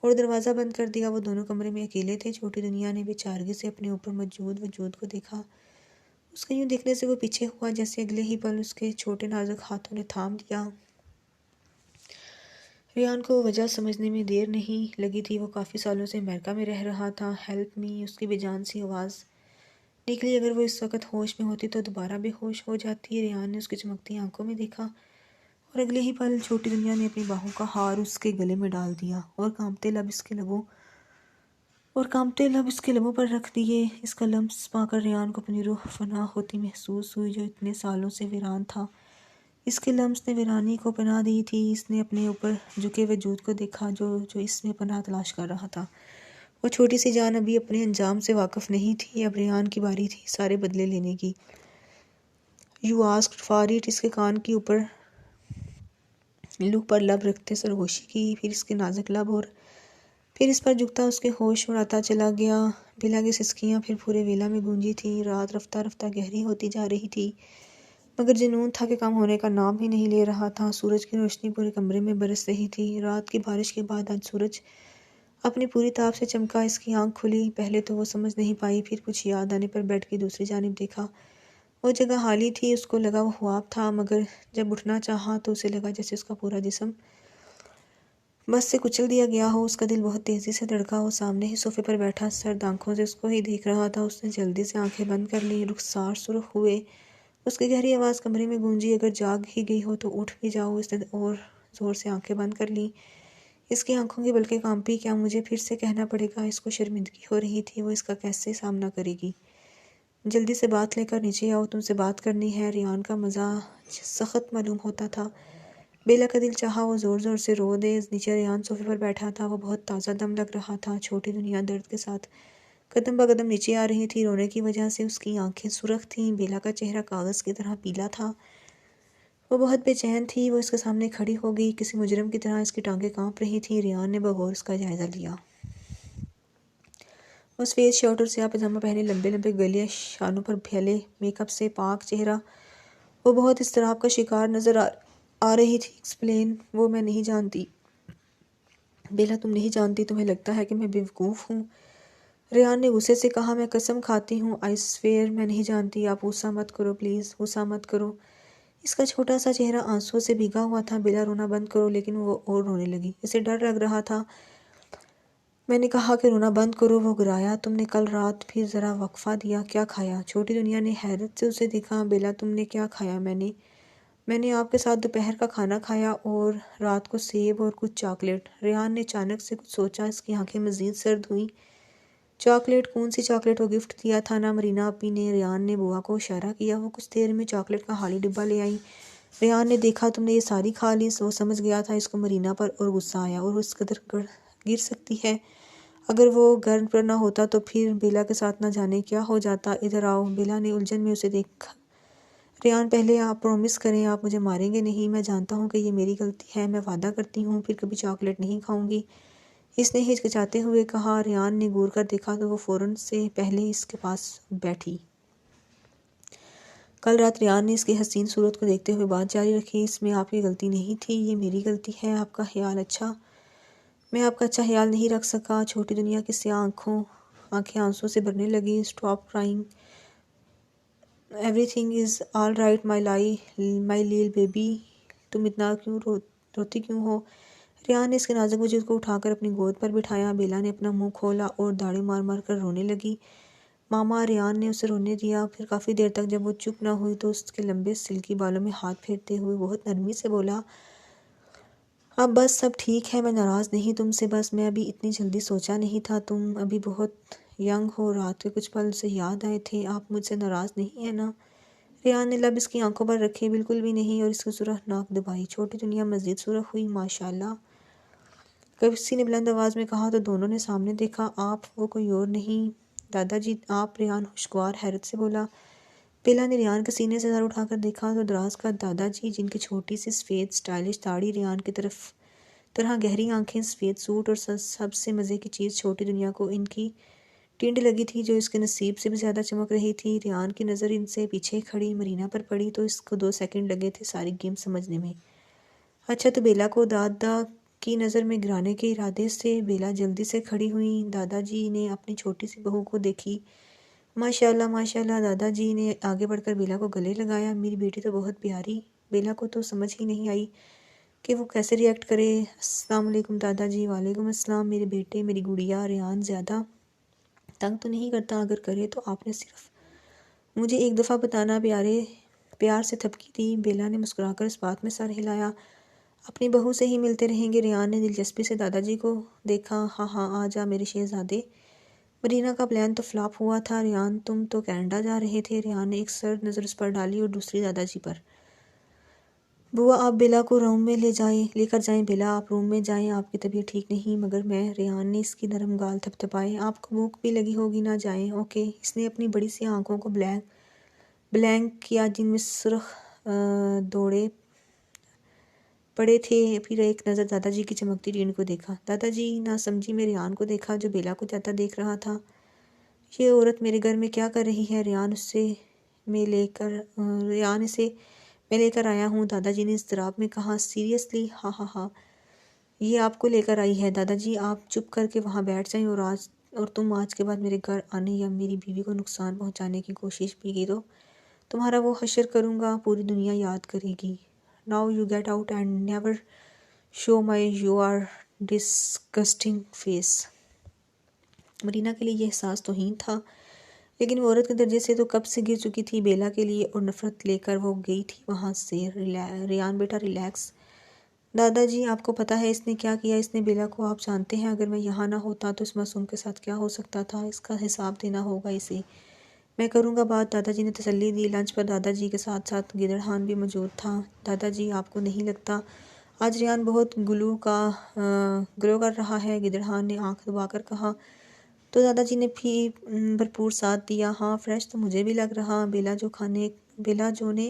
اور دروازہ بند کر دیا۔ وہ دونوں کمرے میں اکیلے تھے۔ چھوٹی دنیا نے بے چارگی سے اپنے اوپر موجود وجود کو دیکھا۔ اس کے یوں دیکھنے سے وہ پیچھے ہوا جیسے اگلے ہی پل اس کے چھوٹے نازک ہاتھوں نے تھام لیا۔ ریان کو وجہ سمجھنے میں دیر نہیں لگی تھی۔ وہ کافی سالوں سے امریکہ میں رہ رہا تھا۔ Help me! اس کی بے جان سی آواز نکلی۔ اگر وہ اس وقت ہوش میں ہوتی تو دوبارہ بے ہوش ہو جاتی۔ ریان نے اس کی چمکتی آنکھوں میں دیکھا اور اگلے ہی پل چھوٹی دنیا نے اپنی باہوں کا ہار اس کے گلے میں ڈال دیا اور کانپتے لب اس کے لبوں پر رکھ دیے۔ اس کا لمس پا کر ریان کو اپنی روح فنا ہوتی محسوس ہوئی جو اتنے سالوں سے ویران تھا۔ اس کے لمس نے ویرانی کو پناہ دی تھی۔ اس نے اپنے اوپر جھکے وجود کو دیکھا جو اس میں پناہ تلاش کر رہا تھا۔ وہ چھوٹی سی جان ابھی اپنے انجام سے واقف نہیں تھی۔ اب ریان کی باری تھی سارے بدلے لینے کی۔ You asked for it! اس کے کان کے اوپر لوح پر لب رکھتے سرگوشی کی، پھر اس کے نازک لب اور پھر اس پر جھکتا اس کے ہوش اڑاتا چلا گیا۔ بیلا کی سسکیاں پھر پورے ویلا میں گونجی تھیں۔ رات رفتہ رفتہ گہری ہوتی جا رہی تھی مگر جنون تھا کہ کم ہونے کا نام ہی نہیں لے رہا تھا۔ سورج کی روشنی پورے کمرے میں برس رہی تھی۔ رات کی بارش کے بعد آج سورج اپنی پوری تاب سے چمکا۔ اس کی آنکھ کھلی۔ پہلے تو وہ سمجھ نہیں پائی، پھر کچھ یاد آنے پر بیڈ کی دوسری جانب دیکھا۔ وہ جگہ خالی تھی۔ اس کو لگا وہ خواب تھا مگر جب اٹھنا چاہا تو اسے لگا جیسے اس کا پورا جسم بس سے کچل دیا گیا ہو۔ اس کا دل بہت تیزی سے دھڑکا۔ وہ سامنے ہی صوفے پر بیٹھا سرد آنکھوں سے اس کو ہی دیکھ رہا تھا۔ اس نے جلدی سے آنکھیں بند کر لیں۔ رخسار سرخ ہوئے۔ اس کی گہری آواز کمرے میں گونجی، اگر جاگ ہی گئی ہو تو اٹھ بھی جاؤ۔ اس نے اور زور سے آنکھیں بند کر لیں۔ اس کی آنکھوں کی پلکیں کانپی۔ کیا مجھے پھر سے کہنا پڑے گا؟ اس کو شرمندگی ہو رہی تھی۔ وہ اس کا کیسے سامنا کرے گی؟ جلدی سے بات لے کر نیچے آؤ، تم سے بات کرنی ہے۔ ریان کا مزاج سخت معلوم ہوتا تھا۔ بیلا کا دل چاہا وہ زور زور سے رو دے۔ نیچے ریان صوفے پر بیٹھا تھا۔ وہ بہت تازہ دم لگ رہا تھا۔ چھوٹی دنیا درد کے ساتھ قدم بہ قدم نیچے آ رہی تھی۔ رونے کی وجہ سے اس کی آنکھیں سرخ تھیں۔ بیلا کا چہرہ کاغذ کی طرح پیلا تھا۔ وہ بہت بے چین تھی۔ وہ اس کے سامنے کھڑی ہو گئی کسی مجرم کی طرح۔ اس کی ٹانگیں کانپ رہی تھیں۔ ریان نے بغور اس کا جائزہ لیا۔ وہ سفید شرٹ اور سیاہ پاجامہ پہنے، لمبے لمبے گلے، شانوں پر پھیلے میک اپ سے پاک چہرہ۔ وہ بہت اضطراب کا شکار نظر آ رہی تھی۔ ایکسپلین! وہ میں نہیں جانتی۔ بیلا تم نہیں جانتی؟ تمہیں لگتا ہے کہ میں بیوقوف ہوں؟ ریان نے غصے سے کہا۔ میں قسم کھاتی ہوں، آئی سویئر میں نہیں جانتی۔ آپ غصہ مت کرو پلیز، غصہ مت کرو۔ اس کا چھوٹا سا چہرہ آنسوؤں سے بھیگا ہوا تھا۔ بیلا رونا بند کرو، لیکن وہ اور رونے لگی۔ اسے ڈر لگ رہا تھا۔ میں نے کہا کہ رونا بند کرو۔ وہ گرایا۔ تم نے کل رات پھر ذرا وقفہ دیا، کیا کھایا؟ چھوٹی دنیا نے حیرت سے اسے دیکھا۔ بیلا تم نے کیا کھایا؟ میں نے آپ کے ساتھ دوپہر کا کھانا کھایا اور رات کو سیب اور کچھ چاکلیٹ۔ ریان نے اچانک سے کچھ سوچا۔ اس کی آنکھیں مزید سرد ہوئیں۔ چاکلیٹ؟ کون سی چاکلیٹ؟ وہ گفٹ دیا تھا نا مرینا اپی نے۔ ریان نے بوا کو اشارہ کیا۔ وہ کچھ دیر میں چاکلیٹ کا خالی ڈبہ لے آئی۔ ریان نے دیکھا تم نے یہ ساری کھا لی۔ وہ سمجھ گیا تھا اس کو مرینا پر اور غصہ آیا اور اس قدر گر سکتی ہے۔ اگر وہ گھر پر نہ ہوتا تو پھر بیلا کے ساتھ نہ جانے کیا ہو جاتا۔ ادھر آؤ۔ بیلا نے الجھن میں اسے دیکھا۔ ریان پہلے آپ پرومس کریں، آپ مجھے ماریں گے نہیں۔ میں جانتا ہوں کہ یہ میری غلطی ہے، میں وعدہ کرتی ہوں پھر کبھی چاکلیٹ نہیں کھاؤں گی، اس نے ہچکچاتے ہوئے کہا۔ ریان نے گور کر دیکھا تو وہ فوراً سے پہلے اس کے پاس بیٹھی۔ کل رات ریان نے اس کی حسین صورت کو دیکھتے ہوئے بات جاری رکھی۔ اس میں آپ کی غلطی نہیں تھی، یہ میری غلطی ہے۔ آپ کا خیال میں آپ کا اچھا خیال نہیں رکھ سکا۔ چھوٹی دنیا کی سیاہ آنکھیں آنسوں سے بھرنے لگی۔ Stop crying, every thing is all right my little baby. تم اتنا روتی کیوں ہو؟ ریان نے اس کے نازک وجود کو اٹھا کر اپنی گود پر بٹھایا۔ بیلا نے اپنا منہ کھولا اور داڑھی مار مار کر رونے لگی۔ ماما! ریان نے اسے رونے دیا۔ پھر کافی دیر تک جب وہ چپ نہ ہوئی تو اس کے لمبے سلکی بالوں میں ہاتھ پھیرتے ہوئے بہت نرمی سے بولا، اب بس سب ٹھیک ہے، میں ناراض نہیں تم سے، بس میں ابھی اتنی جلدی سوچا نہیں تھا، تم ابھی بہت ینگ ہو، رات کے کچھ پل سے یاد آئے تھے، آپ مجھ سے ناراض نہیں ہیں نا؟ ریان نے لب اس کی آنکھوں پر رکھے، بالکل بھی نہیں، اور اس کی سرخ ناک دبائی۔ چھوٹی دنیا مزید سرخ ہوئی۔ ماشاءاللہ، کسی نے بلند آواز میں کہا تو دونوں نے سامنے دیکھا۔ آپ؟ وہ کوئی اور نہیں، دادا جی آپ؟ ریان خوشگوار حیرت سے بولا۔ بیلا نے ریان کے سینے سے سر اٹھا کر دیکھا تو دراز کا دادا جی، جن کی چھوٹی سی سفید سٹائلش داڑھی، ریان کی طرح گہری آنکھیں، سفید سوٹ اور سب سے مزے کی چیز چھوٹی دنیا کو ان کی ٹینڈ لگی تھی جو اس کے نصیب سے بھی زیادہ چمک رہی تھی۔ ریان کی نظر ان سے پیچھے کھڑی مرینا پر پڑی تو اس کو 2 سیکنڈ لگے تھے ساری گیم سمجھنے میں۔ اچھا تو بیلا کو دادا کی نظر میں گرانے کے ارادے سے بیلا جلدی سے کھڑی ہوئی۔ دادا جی نے اپنی چھوٹی سی بہو کو دیکھی۔ ماشاءاللہ ماشاءاللہ، دادا جی نے آگے بڑھ کر بیلا کو گلے لگایا۔ میری بیٹی تو بہت پیاری۔ بیلا کو تو سمجھ ہی نہیں آئی کہ وہ کیسے ریئیکٹ کرے۔ السلام علیکم دادا جی۔ وعلیکم السلام میرے بیٹے، میری گڑیا۔ ریان زیادہ تنگ تو نہیں کرتا؟ اگر کرے تو آپ نے صرف مجھے ایک دفعہ بتانا۔ پیار سے تھپکی دی۔ بیلا نے مسکرا کر اس بات میں سر ہلایا۔ اپنی بہو سے ہی ملتے رہیں گے۔ ریان نے دلچسپی سے دادا جی کو دیکھا۔ ہاں ہاں آ جا میرے شہزادے۔ مرینا کا پلان تو فلاپ ہوا تھا۔ ریان تم تو کینیڈا جا رہے تھے۔ ریان نے ایک سرد نظر اس پر ڈالی اور دوسری دادا جی پر۔ بوا آپ بیلا کو روم میں لے کر جائیں۔ بیلا آپ روم میں جائیں، آپ کی طبیعت ٹھیک نہیں۔ مگر میں، ریان نے اس کی نرم گال تھپتھپائے، آپ کو بھوک بھی لگی ہوگی نہ جائیں؟ اوکے۔ اس نے اپنی بڑی سی آنکھوں کو بلینک کیا جن میں سرخ دوڑے پڑے تھے، پھر ایک نظر دادا جی کی چمکتی ٹینڈ کو دیکھا۔ دادا جی نہ سمجھی میں ریان کو دیکھا جو بیلا کو جاتا دیکھ رہا تھا۔ یہ عورت میرے گھر میں کیا کر رہی ہے؟ ریان اسے میں لے کر آیا ہوں، دادا جی نے اضطراب میں کہا۔ سیریسلی؟ ہاں ہاں ہاں، یہ آپ کو لے کر آئی ہے۔ دادا جی آپ چپ کر کے وہاں بیٹھ جائیں، اور تم آج کے بعد میرے گھر آنے یا میری بیوی کو نقصان پہنچانے کی کوشش بھی کی تو تمہارا وہ حشر کروں گا، پوری دنیا یاد کرے گی۔ Now you get out and never show your disgusting face۔ Marina کے لیے یہ احساس توہین تھا، لیکن وہ عورت کے درجے سے تو کب سے گر چکی تھی بیلا کے لیے، اور نفرت لے کر وہ گئی تھی وہاں سے۔ ریان بیٹا ریلیکس۔ دادا جی آپ کو پتہ ہے اس نے کیا کیا؟ اس نے بیلا کو، آپ جانتے ہیں اگر میں یہاں نہ ہوتا تو اس معصوم کے ساتھ کیا ہو سکتا تھا؟ اس کا حساب دینا ہوگا اسے۔ میں کروں گا بات، دادا جی نے تسلی دی۔ لنچ پر دادا جی کے ساتھ ساتھ گیدڑ خان بھی موجود تھا۔ دادا جی آپ کو نہیں لگتا آج ریان بہت گلو کر رہا ہے؟ گیدڑ خان نے آنکھ دبا کر کہا۔ تو دادا جی نے بھی بھرپور ساتھ دیا۔ ہاں فریش تو مجھے بھی لگ رہا۔ بیلا جو نے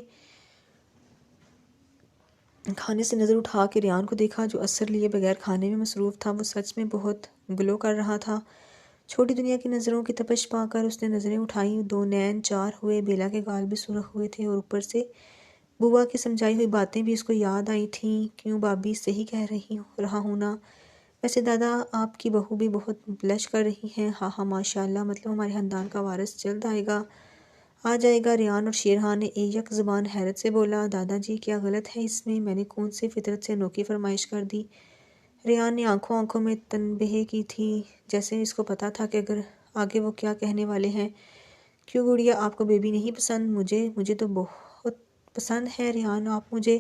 کھانے سے نظر اٹھا کے ریان کو دیکھا جو اثر لیے بغیر کھانے میں مصروف تھا، وہ سچ میں بہت گلو کر رہا تھا۔ چھوٹی دنیا کی نظروں کی تپش پا کر اس نے نظریں اٹھائیں، 2 نین چار ہوئے۔ بیلا کے گال بھی سرخ ہوئے تھے اور اوپر سے بوا کی سمجھائی ہوئی باتیں بھی اس کو یاد آئی تھیں۔ کیوں بابی، صحیح کہہ رہا ہوں نا؟ ویسے دادا آپ کی بہو بھی بہت بلش کر رہی ہیں۔ ہاں ہاں ماشاءاللہ، مطلب ہمارے خاندان کا وارث جلد آ جائے گا۔ ریان اور شیرخان نے یک زبان حیرت سے بولا۔ دادا جی کیا غلط ہے اس میں نے کون سی فطرت سے انوکھی فرمائش کر دی؟ ریان نے آنکھوں میں تنبیہ کی تھی، جیسے اس کو پتہ تھا کہ اگر آگے وہ کیا کہنے والے ہیں۔ کیوں گڑیا، آپ کو بیبی نہیں پسند؟ مجھے تو بہت پسند ہے ریان، آپ مجھے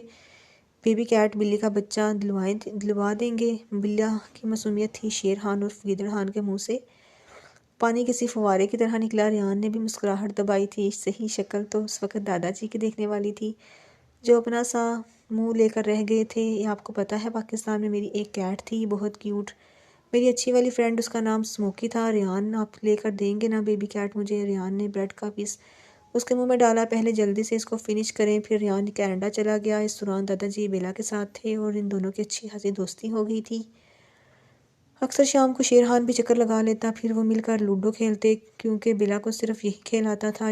بیبی کیٹ، بلی کا بچہ دلوا دیں گے؟ بلیہ کی معصومیت تھی۔ شیرخان اور گیدڑ خان کے منہ سے پانی کسی فوارے کی طرح نکلا۔ ریان نے بھی مسکراہٹ دبائی تھی۔ صحیح شکل تو اس وقت دادا جی کی دیکھنے والی تھی جو اپنا سا منہ لے کر رہ گئے تھے۔ آپ کو پتہ ہے پاکستان میں میری ایک کیٹ تھی، بہت کیوٹ، میری اچھی والی فرینڈ، اس کا نام سموکی تھا۔ ریان آپ لے کر دیں گے نا بیبی کیٹ مجھے؟ ریان نے بریڈ کا پیس اس کے منہ میں ڈالا۔ پہلے جلدی سے اس کو فنش کریں۔ پھر ریان کینیڈا چلا گیا۔ اس دوران دادا جی بیلا کے ساتھ تھے اور ان دونوں کی اچھی خاصی دوستی ہو گئی تھی۔ اکثر شام کو شیرخان بھی چکر لگا لیتا، پھر وہ مل کر لوڈو کھیلتے، کیونکہ بیلا کو صرف یہی کھیل آتا تھا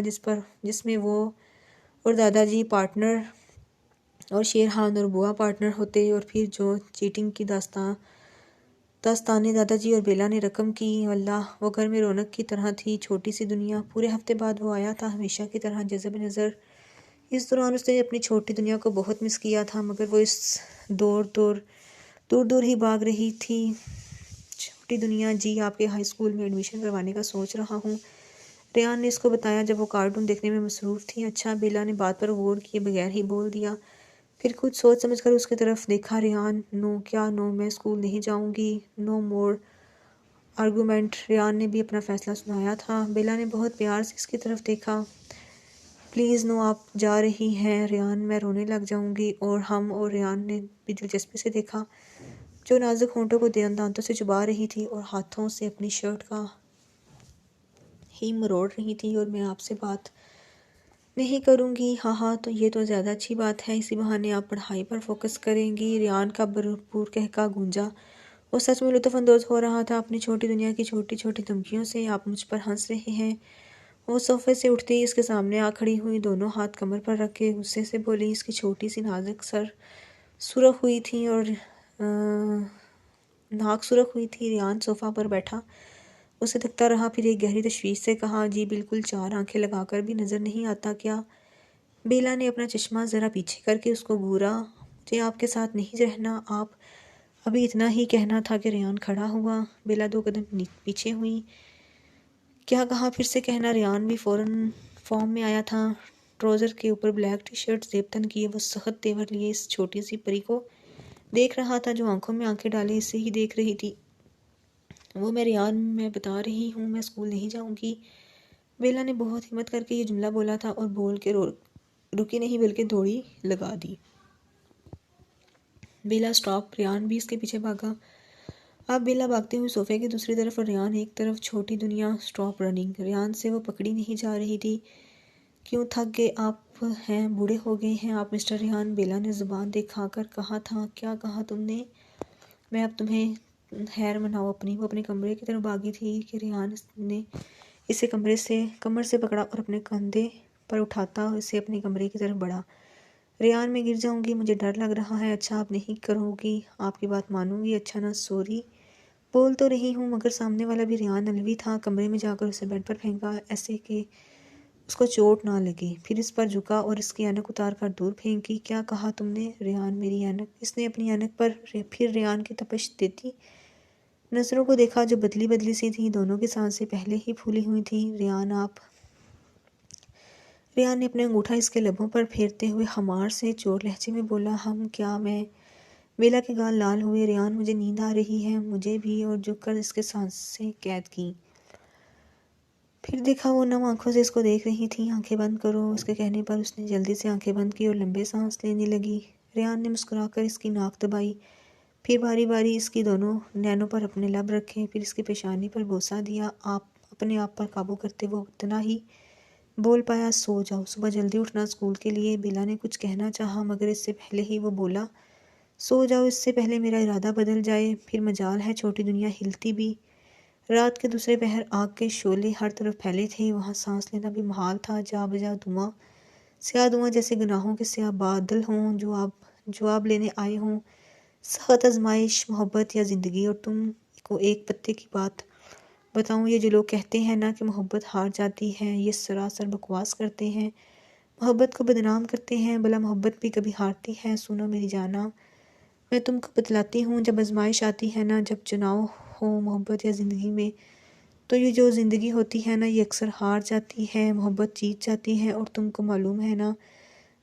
جس میں وہ اور دادا جی پارٹنر اور شیرخان اور بوا پارٹنر ہوتے، اور پھر جو چیٹنگ کی داستانیں دادا جی اور بیلا نے رقم کی، واللہ وہ گھر میں رونق کی طرح تھی۔ چھوٹی سی دنیا۔ پورے ہفتے بعد وہ آیا تھا، ہمیشہ کی طرح جذب نظر۔ اس دوران اس نے اپنی چھوٹی دنیا کو بہت مس کیا تھا، مگر وہ اس دور ہی بھاگ رہی تھی۔ چھوٹی دنیا، جی آپ کے ہائی اسکول میں ایڈمیشن کروانے کا سوچ رہا ہوں، ریان نے اس کو بتایا جب وہ کارٹون دیکھنے میں مصروف تھی۔ اچھا، بیلا نے بات پر غور کیے بغیر ہی بول دیا، پھر کچھ سوچ سمجھ کر اس کی طرف دیکھا۔ ریان، نو کیا نو؟ میں اسکول نہیں جاؤں گی۔ نو مور آرگومنٹ۔ ریان نے بھی اپنا فیصلہ سنایا تھا۔ بیلا نے بہت پیار سے اس کی طرف دیکھا۔ پلیز نو، آپ جا رہی ہیں؟ ریان، میں رونے لگ جاؤں گی۔ اور ریان نے بھی دلچسپی سے دیکھا جو نازک ہونٹوں کو دانتوں سے چبا رہی تھی اور ہاتھوں سے اپنی شرٹ کا ہی مروڑ رہی تھی۔ اور میں آپ سے بات نہیں کروں گی؟ ہاں تو یہ تو زیادہ اچھی بات ہے، اسی بہانے آپ پڑھائی پر فوکس کریں گی۔ ریان کا بھرپور کہکہ گونجا وہ سچ میں لطف اندوز ہو رہا تھا اپنی چھوٹی دنیا کی چھوٹی چھوٹی دھمکیوں سے۔ آپ مجھ پر ہنس رہے ہیں؟ وہ صوفے سے اٹھتی اس کے سامنے آ کھڑی ہوئی، دونوں ہاتھ کمر پر رکھ کے غصے سے بولی۔ اس کی چھوٹی سی نازک سر سرخ ہوئی تھی اور ناک سرخ ہوئی تھی۔ ریان صوفہ پر بیٹھا اسے تکتا رہا، پھر ایک گہری تشویش سے کہا، جی بالکل 4 آنکھیں لگا کر بھی نظر نہیں آتا کیا؟ بیلا نے اپنا چشمہ ذرا پیچھے کر کے اس کو گھورا۔ مجھے آپ کے ساتھ نہیں رہنا۔ آپ ابھی اتنا ہی کہنا تھا کہ ریان کھڑا ہوا۔ بیلا 2 قدم پیچھے ہوئی۔ کیا کہا؟ پھر سے کہنا۔ ریان بھی فوراً فارم میں آیا تھا، ٹراؤزر کے اوپر بلیک ٹی شرٹ زیب تن کیے وہ سخت تیور لیے اس چھوٹی سی پری کو دیکھ رہا تھا جو آنکھوں میں آنکھیں ڈالے اسے ہی دیکھ رہی تھی۔ وہ میں ریان، میں بتا رہی ہوں میں اسکول نہیں جاؤں گی۔ بیلا نے بہت ہمت کر کے یہ جملہ بولا تھا اور بول کے رکی نہیں بلکہ دوڑی لگا دی۔ بیلا اسٹاپ! ریان بھی اس کے پیچھے بھاگا۔ اب بیلا بھاگتی ہوئی صوفے کی دوسری طرف اور ریان ایک طرف۔ چھوٹی دنیا اسٹاپ رننگ! ریان سے وہ پکڑی نہیں جا رہی تھی۔ کیوں تھک گئے آپ ہیں؟ بوڑھے ہو گئے ہیں آپ مسٹر ریان؟ بیلا نے زبان دکھا کر کہا تھا۔ کیا کہا تم نے؟ میں اب تمہیں خیر مناؤ اپنی۔ وہ اپنے کمرے کی طرف بھاگی تھی کہ ریان نے اسے کمر سے پکڑا اور اپنے کندھے پر اٹھاتا اسے اپنے کمرے کی طرف بڑھا۔ ریان میں گر جاؤں گی، مجھے ڈر لگ رہا ہے۔ اچھا آپ نہیں کرو گی، آپ کی بات مانوں گی۔ اچھا نا، سوری بول تو رہی ہوں، مگر سامنے والا بھی ریان الوی تھا۔ کمرے میں جا کر اسے بیڈ پر پھینکا ایسے کہ اس کو چوٹ نہ لگے، پھر اس پر جھکا اور اس کی اینک اتار کر دور پھینکی۔ کیا کہا تم نے؟ ریان میری اینک! اس نے اپنی اینک پر پھر ریان کی تپش دیتی نظروں کو دیکھا جو بدلی بدلی سی تھیں، دونوں کی سانسیں پہلے ہی پھولی ہوئی تھیں۔ ریان آپ! ریان نے اپنے انگوٹھا اس کے لبوں پر پھیرتے ہوئے خمار سے چور لہجے میں بولا، ہم کیا میں؟ بیلا کے گال لال ہوئے۔ ریان مجھے نیند آ رہی ہے، مجھے بھی، اور جھک کر اس کے سانسیں قید کیں۔ پھر دیکھا وہ نم آنکھوں سے اس کو دیکھ رہی تھیں۔ آنکھیں بند کرو، اس کے کہنے پر اس نے جلدی سے آنکھیں بند کی اور لمبے سانس لینے لگی۔ ریان نے مسکرا کر اس کی ناک دبائی، پھر باری باری اس کی دونوں نینوں پر اپنے لب رکھے، پھر اس کی پیشانی پر بوسہ دیا۔ اپنے آپ پر قابو کرتے وہ اتنا ہی بول پایا، سو جاؤ، صبح جلدی اٹھنا اسکول کے لیے۔ بیلا نے کچھ کہنا چاہا مگر اس سے پہلے ہی وہ بولا، سو جاؤ، اس سے پہلے میرا ارادہ بدل جائے۔ پھر مجال ہے چھوٹی دنیا ہلتی بھی۔ رات کے دوسرے پہر آگ کے شعلے ہر طرف پھیلے تھے، وہاں سانس لینا بھی محال تھا۔ جا بجا دھواں، سیاہ دھواں جیسے گناہوں کے سیاہ بادل ہوں جو آپ لینے آئے ہوں۔ سخت آزمائش، محبت یا زندگی۔ اور تم کو ایک پتے کی بات بتاؤں، یہ جو لوگ کہتے ہیں نا کہ محبت ہار جاتی ہے، یہ سراسر بکواس کرتے ہیں، محبت کو بدنام کرتے ہیں۔ بھلا محبت بھی کبھی ہارتی ہے؟ سنو میری جانا، میں تم کو بتلاتی ہوں، جب آزمائش آتی ہے نا، جب چناؤ ہو محبت یا زندگی میں، تو یہ جو زندگی ہوتی ہے نا، یہ اکثر ہار جاتی ہے، محبت جیت جاتی ہے۔ اور تم کو معلوم ہے نا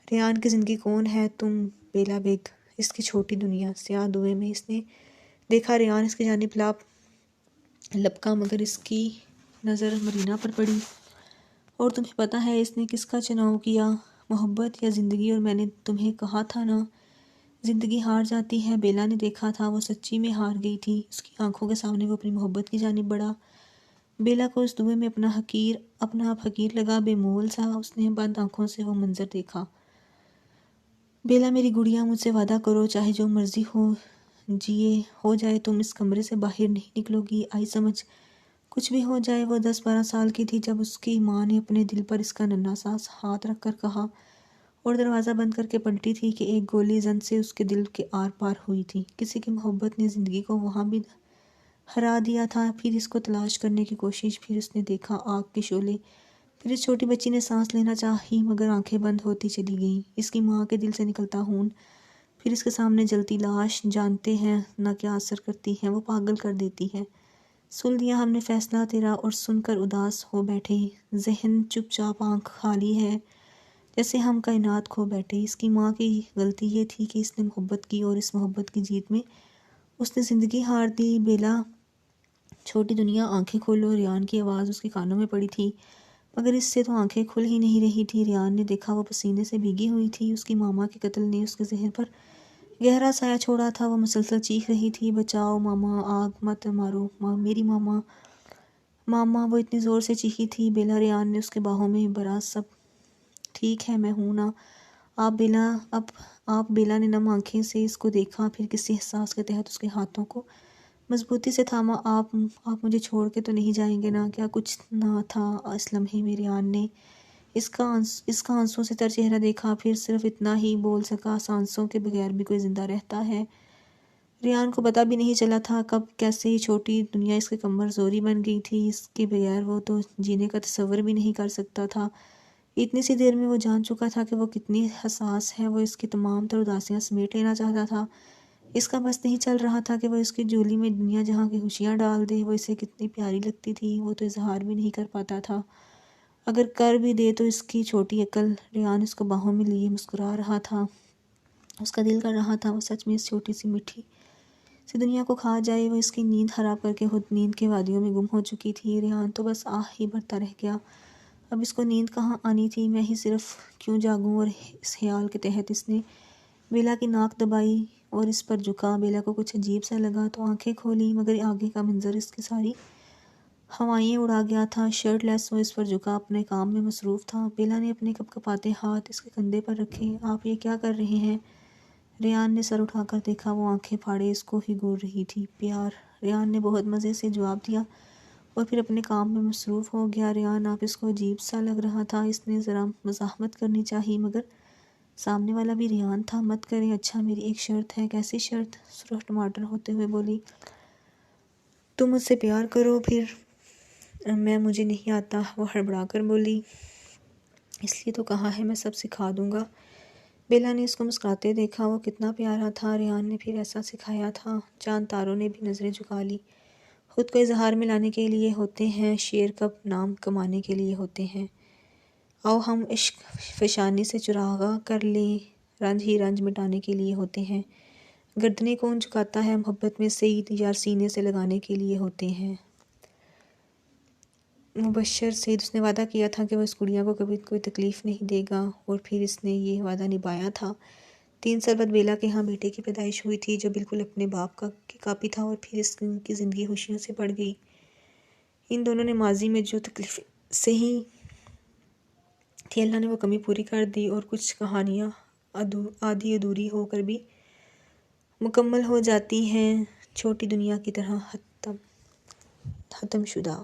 ریان کی زندگی کون ہے؟ تم! بیلا بیگ! اس کی چھوٹی دنیا! سیاہ دھوئے میں اس نے دیکھا ریان اس کی جانب لپکا، مگر اس کی نظر مرینا پر پڑی۔ اور تمہیں پتہ ہے اس نے کس کا چناؤ کیا؟ محبت یا زندگی؟ اور میں نے تمہیں کہا تھا نا زندگی ہار جاتی ہے۔ بیلا نے دیکھا تھا وہ سچی میں ہار گئی تھی۔ اس کی آنکھوں کے سامنے وہ اپنی محبت کی جانب بڑھا۔ بیلا کو اس دھوئے میں اپنا آپ حقیر لگا، بے مول سا۔ اس نے بند آنکھوں سے وہ منظر دیکھا۔ بیلا میری گڑیا، مجھ سے وعدہ کرو، چاہے جو مرضی ہو جائے تم اس کمرے سے باہر نہیں نکلو گی۔ آئی سمجھ؟ کچھ بھی ہو جائے۔ وہ 10-12 سال کی تھی جب اس کی ماں نے اپنے دل پر اس کا ننھا سا ہاتھ رکھ کر کہا اور دروازہ بند کر کے پلٹی تھی کہ ایک گولی زن سے اس کے دل کے آر پار ہوئی تھی۔ کسی کی محبت نے زندگی کو وہاں بھی ہرا دیا تھا۔ پھر اس کو تلاش کرنے کی کوشش، پھر اس نے دیکھا آگ کے شعلے، پھر اس چھوٹی بچی نے سانس لینا چاہی مگر آنکھیں بند ہوتی چلی گئیں۔ اس کی ماں کے دل سے نکلتا خون، پھر اس کے سامنے جلتی لاش، جانتے ہیں نہ کیا اثر کرتی ہے، وہ پاگل کر دیتی ہے۔ سن لیا ہم نے فیصلہ تیرا، اور سن کر اداس ہو بیٹھے، ذہن چپ چاپ، آنکھ خالی ہے، جیسے ہم کائنات کھو بیٹھے۔ اس کی ماں کی غلطی یہ تھی کہ اس نے محبت کی، اور اس محبت کی جیت میں اس نے زندگی ہار دی۔ بیلا! چھوٹی دنیا، آنکھیں کھولو! ریان کی آواز اس کے کانوں میں پڑی تھی مگر اس سے تو آنکھیں کھل ہی نہیں رہی تھی۔ ریان نے دیکھا وہ پسینے سے بھیگی ہوئی تھی۔ اس کی ماما کے قتل نے اس کے ذہن پر گہرا سایہ چھوڑا تھا۔ وہ مسلسل چیخ رہی تھی، بچاؤ ماما، آگ مت مارو، میری ماما، ماما! وہ اتنی زور سے چیخی تھی۔ بیلا! ریان نے اس کے باہوں میں بھرا، سب ٹھیک ہے، میں ہوں نا؟ آپ بیلا نے نم آنکھیں سے اس کو دیکھا، پھر کسی احساس کے تحت اس کے ہاتھوں کو مضبوطی سے تھاما۔ آپ مجھے چھوڑ کے تو نہیں جائیں گے نا؟ کیا کچھ نہ تھا اس لمحے میں ریان نے اس کا آنسوں سے تر چہرہ دیکھا، پھر صرف اتنا ہی بول سکا، سانسوں کے بغیر بھی کوئی زندہ رہتا ہے؟ ریان کو پتہ بھی نہیں چلا تھا کب کیسے یہ چھوٹی دنیا اس کے کمر زوری بن گئی تھی۔ اس کے بغیر وہ تو جینے کا تصور بھی نہیں کر سکتا تھا۔ اتنی سی دیر میں وہ جان چکا تھا کہ وہ کتنی حساس ہے۔ وہ اس کی تمام تر اداسیاں سمیٹ لینا چاہتا تھا۔ اس کا بس نہیں چل رہا تھا کہ وہ اس کی جولی میں دنیا جہاں کی خوشیاں ڈال دے۔ وہ اسے کتنی پیاری لگتی تھی، وہ تو اظہار بھی نہیں کر پاتا تھا۔ اگر کر بھی دے تو اس کی چھوٹی عقل۔ ریان اس کو باہوں میں لیے مسکرا رہا تھا۔ اس کا دل کر رہا تھا وہ سچ میں اس چھوٹی سی میٹھی سی دنیا کو کھا جائے۔ وہ اس کی نیند خراب کر کے خود نیند کے وادیوں میں گم ہو چکی تھی۔ ریان تو بس آہ ہی بھرتا رہ گیا۔ اب اس کو نیند کہاں آنی تھی؟ میں ہی صرف کیوں جاگوں؟ اور اس خیال کے تحت اس نے بیلا کی ناک دبائی اور اس پر جھکا۔ بیلا کو کچھ عجیب سا لگا تو آنکھیں کھولی، مگر آگے کا منظر اس کی ساری ہوائیں اڑا گیا تھا۔ شرٹ لیس وہ اس پر جھکا اپنے کام میں مصروف تھا۔ بیلا نے اپنے کپ کپاتے ہاتھ اس کے کندھے پر رکھے۔ آپ یہ کیا کر رہے ہیں؟ ریان نے سر اٹھا کر دیکھا، وہ آنکھیں پھاڑے اس کو ہی گور رہی تھی۔ پیار، ریان نے بہت مزے سے جواب دیا اور پھر اپنے کام میں مصروف ہو گیا۔ ریان آپ اس کو عجیب سا لگ رہا تھا۔ اس نے ذرا مزاحمت کرنی چاہی، مگر سامنے والا بھی ریان تھا۔ مت کریں۔ اچھا میری ایک شرط ہے۔ کیسی شرط؟ سرخ ٹماٹر ہوتے ہوئے بولی۔ تم مجھ سے پیار کرو۔ پھر میں مجھے نہیں آتا، وہ ہڑبڑا کر بولی۔ اس لیے تو کہا ہے، میں سب سکھا دوں گا۔ بیلا نے اس کو مسکراتے دیکھا، وہ کتنا پیارا تھا۔ ریان نے پھر ایسا سکھایا تھا۔ چاند تاروں نے بھی نظریں جھکا لی۔ خود کو اظہار میں لانے کے لیے ہوتے ہیں، شیر کب نام کمانے کے لیے ہوتے ہیں۔ آؤ ہم عشق فشانی سے چراغاں کر لیں، رنج ہی رنج مٹانے کے لیے ہوتے ہیں۔ گردنیں کون جھکاتا ہے محبت میں، سعید یار سینے سے لگانے کے لیے ہوتے ہیں۔ مبشر سعید، اس نے وعدہ کیا تھا کہ وہ اس گڑیا کو کبھی کوئی تکلیف نہیں دے گا، اور پھر اس نے یہ وعدہ نبھایا تھا۔ 3 سال بعد بیلا کے ہاں بیٹے کی پیدائش ہوئی تھی، جو بالکل اپنے باپ کی کاپی تھا، اور پھر اس کی زندگی خوشیوں سے بڑھ گئی۔ ان دونوں نے ماضی میں جو تکلیف سہی تھی، اللہ نے وہ کمی پوری کر دی، اور کچھ کہانیاں آدھی ادھوری ہو کر بھی مکمل ہو جاتی ہیں، چھوٹی دنیا کی طرح ختم شدہ۔